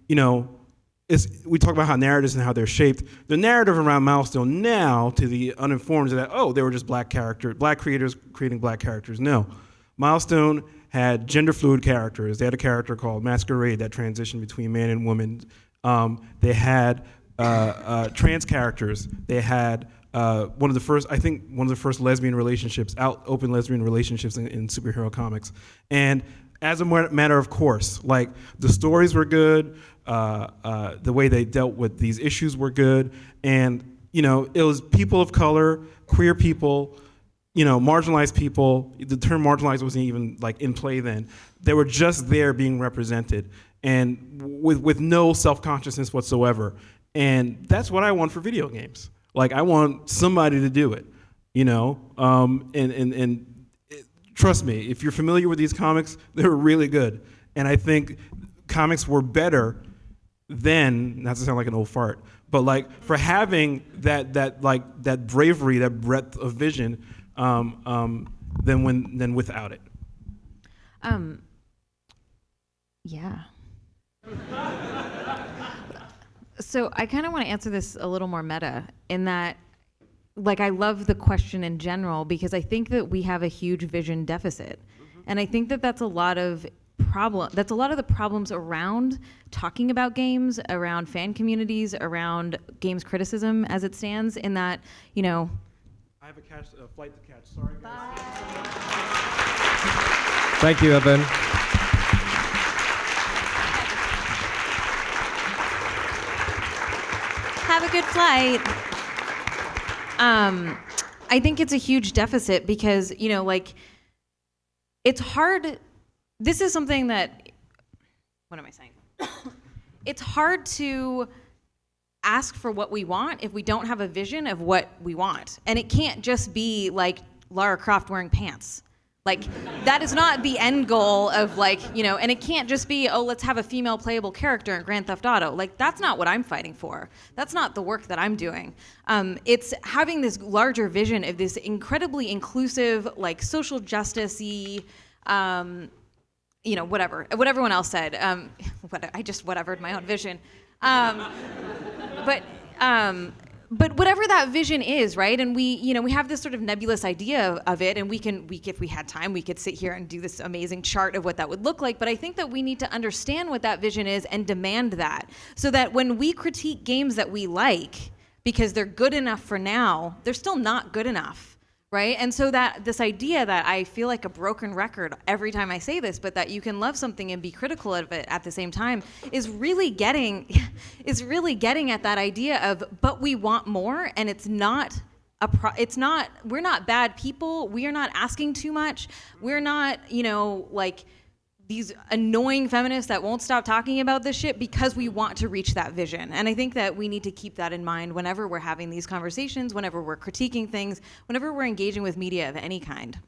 we talk about how narratives and how they're shaped. The narrative around Milestone now, to the uninformed, is that, they were just black creators creating black characters. No. Milestone had gender fluid characters. They had a character called Masquerade that transitioned between man and woman. They had trans characters. They had one of the first lesbian relationships, open lesbian relationships in superhero comics. And as a matter of course, the stories were good, the way they dealt with these issues were good, and it was people of color, queer people, marginalized people, the term marginalized wasn't even like in play then. They were just there being represented and with no self-consciousness whatsoever. And that's what I want for video games. Like, I want somebody to do it, and trust me, if you're familiar with these comics, they're really good. And I think comics were better then, not to sound like an old fart, but like for having that bravery, that breadth of vision, than without it. Yeah. So I kind of want to answer this a little more meta in that, like, I love the question in general because I think that we have a huge vision deficit. And I think that that's a lot of the problems around talking about games, around fan communities, around games criticism as it stands, in that, I have a flight to catch. Sorry, guys. Thank you, Evan. Have a good flight. I think it's a huge deficit because, it's hard. This is something that, what am I saying? It's hard to ask for what we want if we don't have a vision of what we want. And it can't just be like Lara Croft wearing pants. Like, that is not the end goal of and it can't just be, oh, let's have a female playable character in Grand Theft Auto. Like, that's not what I'm fighting for. That's not the work that I'm doing. It's having this larger vision of this incredibly inclusive, like, social justice-y, what everyone else said. I just whatevered my own vision. But whatever that vision is, right? And we have this sort of nebulous idea of it, and if we had time, we could sit here and do this amazing chart of what that would look like. But I think that we need to understand what that vision is and demand that, so that when we critique games that we like, because they're good enough for now, they're still not good enough. Right? And so that this idea that I feel like a broken record every time I say this, but that you can love something and be critical of it at the same time is really getting at that idea of, but we want more, and it's not we're not bad people. We are not asking too much. We're not, these annoying feminists that won't stop talking about this shit because we want to reach that vision. And I think that we need to keep that in mind whenever we're having these conversations, whenever we're critiquing things, whenever we're engaging with media of any kind.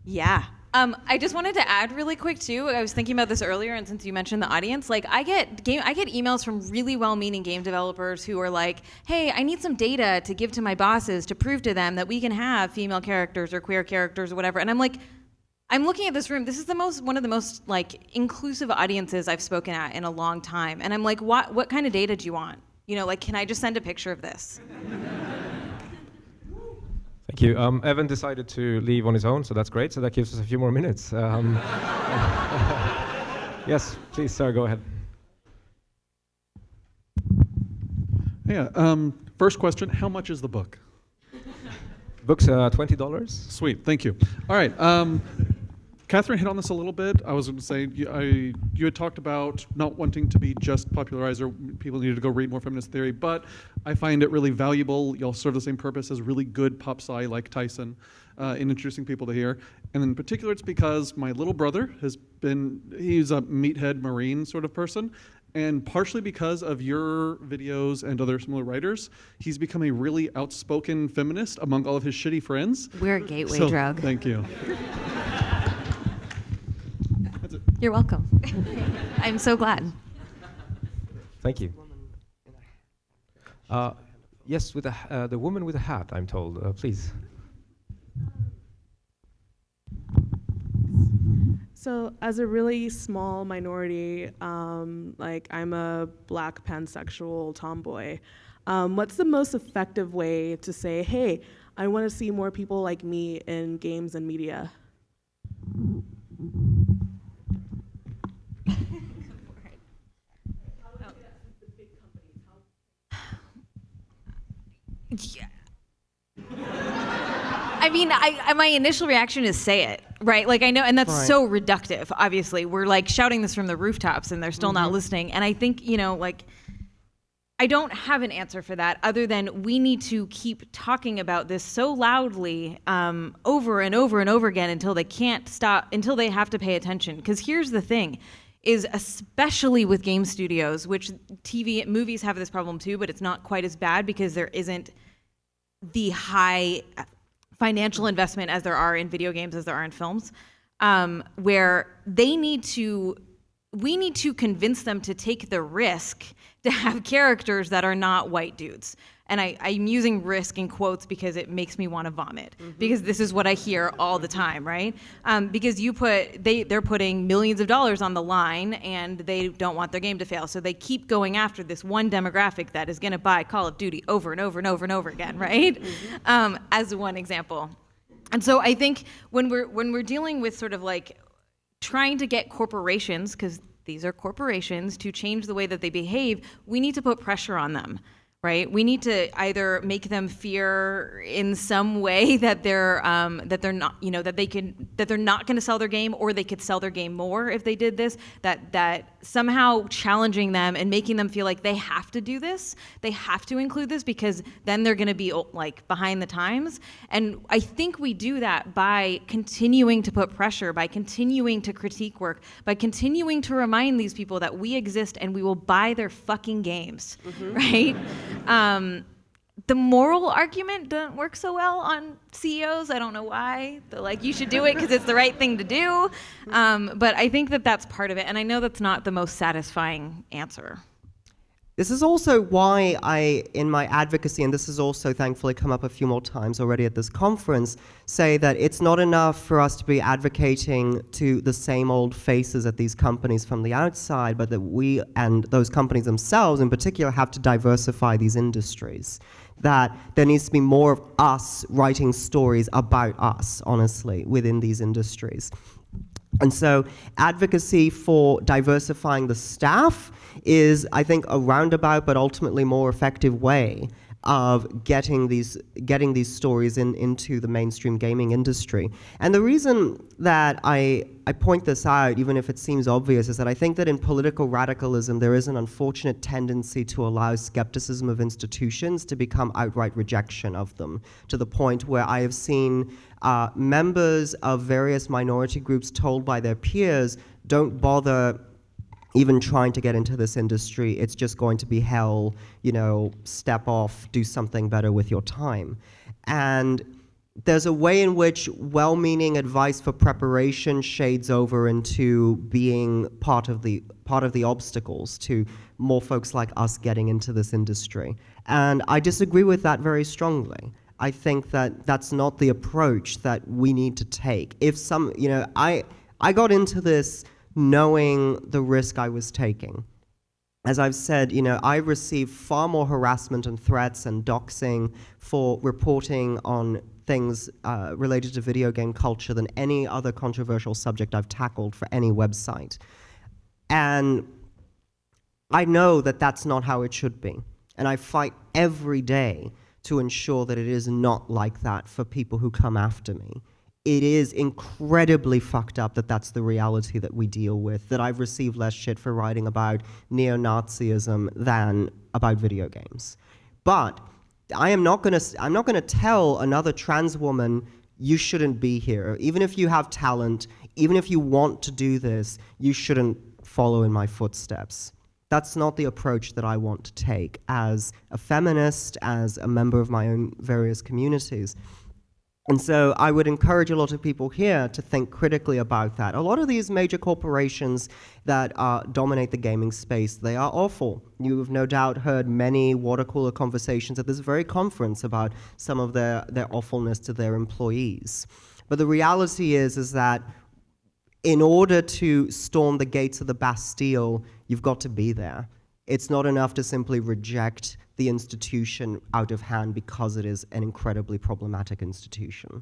Yeah. I just wanted to add really quick too. I was thinking about this earlier, and since you mentioned the audience, like I get emails from really well-meaning game developers who are like, "Hey, I need some data to give to my bosses to prove to them that we can have female characters or queer characters or whatever." And I'm like, I'm looking at this room. This is one of the most like inclusive audiences I've spoken at in a long time. And I'm like, what kind of data do you want? Can I just send a picture of this? Thank you. Evan decided to leave on his own, so that's great. So that gives us a few more minutes. Yes, please, sir, go ahead. Yeah. First question: how much is the book? Book's $20. Sweet, thank you. All right. Katherine hit on this a little bit. I was going to say, you had talked about not wanting to be just popularizer. People needed to go read more feminist theory, but I find it really valuable. Y'all serve the same purpose as really good pop sci like Tyson in introducing people to here. And in particular, it's because my little brother he's a meathead Marine sort of person. And partially because of your videos and other similar writers, he's become a really outspoken feminist among all of his shitty friends. We're a gateway drug. Thank you. You're welcome. I'm so glad. Thank you. Yes, with the woman with a hat, I'm told. Please. So as a really small minority, like I'm a black pansexual tomboy, what's the most effective way to say, hey, I want to see more people like me in games and media? Yeah. I mean, my initial reaction is say it, right? Like I know, and that's Right. so reductive. Obviously, we're like shouting this from the rooftops, and they're still not listening. And I think I don't have an answer for that other than we need to keep talking about this so loudly over and over and over again until they can't stop, until they have to pay attention. Because here's the thing, is especially with game studios, which movies have this problem too, but it's not quite as bad because there isn't the high financial investment as there are in video games as there are in films, where we need to convince them to take the risk to have characters that are not white dudes. And I'm using risk in quotes because it makes me want to vomit, because this is what I hear all the time, right? Because they're putting millions of dollars on the line and they don't want their game to fail. So they keep going after this one demographic that is going to buy Call of Duty over and over and over and over again, right? As one example. And so I think when we're dealing with sort of like trying to get corporations, because these are corporations, to change the way that they behave, we need to put pressure on them, right? We need to either make them fear in some way that they're not, that they're not going to sell their game, or they could sell their game more if they did this. That somehow challenging them and making them feel like they have to do this, they have to include this, because then they're going to be like behind the times. And I think we do that by continuing to put pressure, by continuing to critique work, by continuing to remind these people that we exist and we will buy their fucking games, right? The moral argument doesn't work so well on CEOs. I don't know why. They're like, you should do it because it's the right thing to do. But I think that that's part of it. And I know that's not the most satisfying answer. This is also why in my advocacy, and this has also thankfully come up a few more times already at this conference, say that it's not enough for us to be advocating to the same old faces at these companies from the outside, but that we and those companies themselves in particular have to diversify these industries. That there needs to be more of us writing stories about us, honestly, within these industries. And so advocacy for diversifying the staff is, I think, a roundabout but ultimately more effective way of getting these stories into the mainstream gaming industry. And the reason that I point this out, even if it seems obvious, is that I think that in political radicalism there is an unfortunate tendency to allow skepticism of institutions to become outright rejection of them, to the point where I have seen members of various minority groups told by their peers, don't bother even trying to get into this industry, it's just going to be hell, step off, do something better with your time. And there's a way in which well-meaning advice for preparation shades over into being part of the obstacles to more folks like us getting into this industry. And I disagree with that very strongly. I think that that's not the approach that we need to take. I got into this knowing the risk I was taking. As I've said, I received far more harassment and threats and doxing for reporting on things related to video game culture than any other controversial subject I've tackled for any website. And I know that that's not how it should be. And I fight every day to ensure that it is not like that for people who come after me. It is incredibly fucked up that that's the reality that we deal with, that I've received less shit for writing about neo-Nazism than about video games. But I'm not gonna tell another trans woman, you shouldn't be here. Even if you have talent, even if you want to do this, you shouldn't follow in my footsteps. That's not the approach that I want to take as a feminist, as a member of my own various communities. And so I would encourage a lot of people here to think critically about that. A lot of these major corporations that dominate the gaming space, they are awful. You have no doubt heard many water cooler conversations at this very conference about some of their awfulness to their employees. But the reality is that in order to storm the gates of the Bastille, you've got to be there. It's not enough to simply reject the institution out of hand because it is an incredibly problematic institution.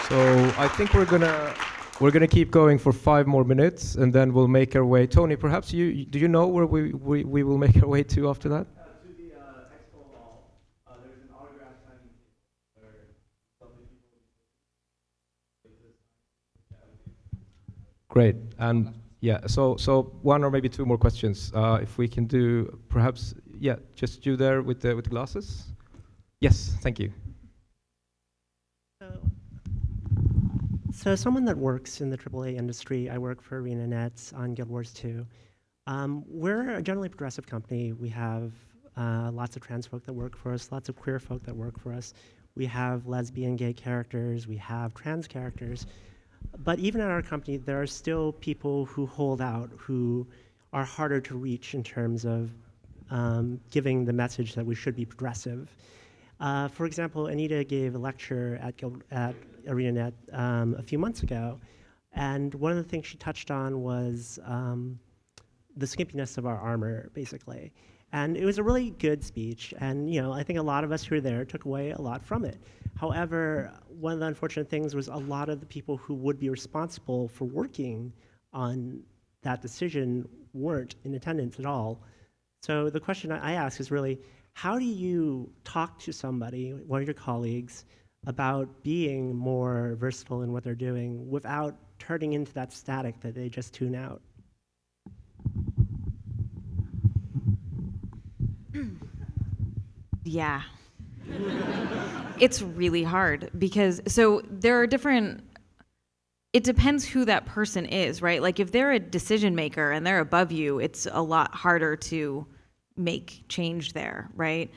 So I think we're gonna keep going for 5 more minutes, and then we'll make our way. Tony, perhaps do you know where we will make our way to after that? To the expo hall. There's an autograph signing where lovely people. Great. And yeah, so one or maybe two more questions. If we can do perhaps, yeah, just you there with the glasses. Yes, thank you. So someone that works in the AAA industry, I work for ArenaNet on Guild Wars 2. We're a generally progressive company. We have lots of trans folk that work for us, lots of queer folk that work for us. We have lesbian, gay characters, we have trans characters. But even at our company, there are still people who hold out, who are harder to reach in terms of giving the message that we should be progressive. For example, Anita gave a lecture at ArenaNet a few months ago, and one of the things she touched on was the skimpiness of our armor, basically. And it was a really good speech, and I think a lot of us who were there took away a lot from it. However, one of the unfortunate things was a lot of the people who would be responsible for working on that decision weren't in attendance at all. So the question I ask is really, how do you talk to somebody, one of your colleagues, about being more versatile in what they're doing without turning into that static that they just tune out? Yeah. It's really hard because, so there are different, it depends who that person is, right? Like if they're a decision maker and they're above you, it's a lot harder to make change there, right?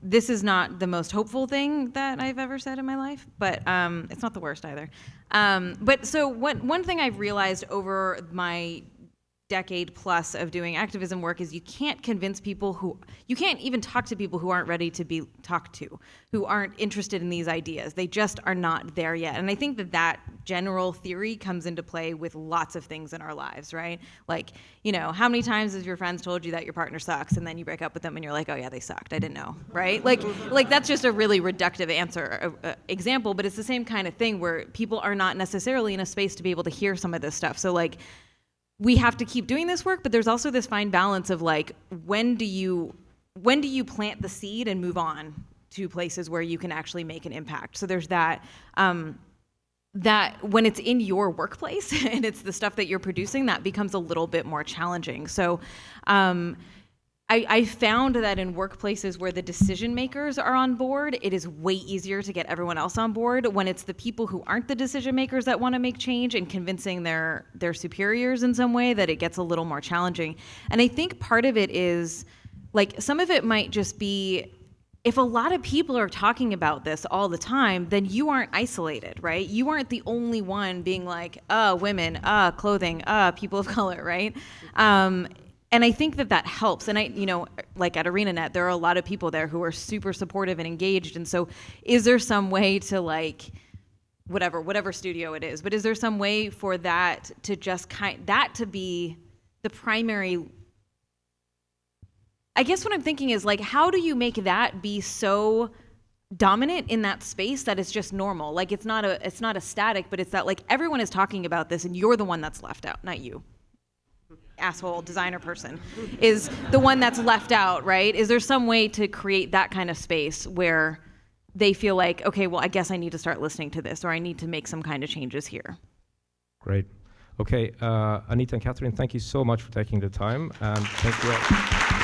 This is not the most hopeful thing that I've ever said in my life, but it's not the worst either. But so one thing I've realized over my decade plus of doing activism work is you can't convince people you can't even talk to people who aren't ready to be talked to, who aren't interested in these ideas. They just are not there yet. And I think that general theory comes into play with lots of things in our lives, right? Like, how many times has your friends told you that your partner sucks and then you break up with them and you're like, oh yeah, they sucked, I didn't know, right? Like that's just a really reductive example, but it's the same kind of thing where people are not necessarily in a space to be able to hear some of this stuff. So like, we have to keep doing this work, but there's also this fine balance of like, when do you plant the seed and move on to places where you can actually make an impact? So there's that when it's in your workplace and it's the stuff that you're producing, that becomes a little bit more challenging. So I found that in workplaces where the decision makers are on board, it is way easier to get everyone else on board. When it's the people who aren't the decision makers that want to make change and convincing their superiors in some way, that it gets a little more challenging. And I think part of it is, like, some of it might just be, if a lot of people are talking about this all the time, then you aren't isolated, right? You aren't the only one being like, women, clothing, people of color, right? And I think that helps. And like at ArenaNet, there are a lot of people there who are super supportive and engaged. And so is there some way to, like, whatever studio it is, but is there some way for that to just that to be the primary? I guess what I'm thinking is, like, how do you make that be so dominant in that space that it's just normal? Like, it's not a static, but it's that, like, everyone is talking about this and you're the one that's left out, not you. Asshole designer person is the one that's left out, right? Is there some way to create that kind of space where they feel like, okay, well, I guess I need to start listening to this, or I need to make some kind of changes here? Great. Okay, Anita and Katherine, thank you so much for taking the time, and thank you all.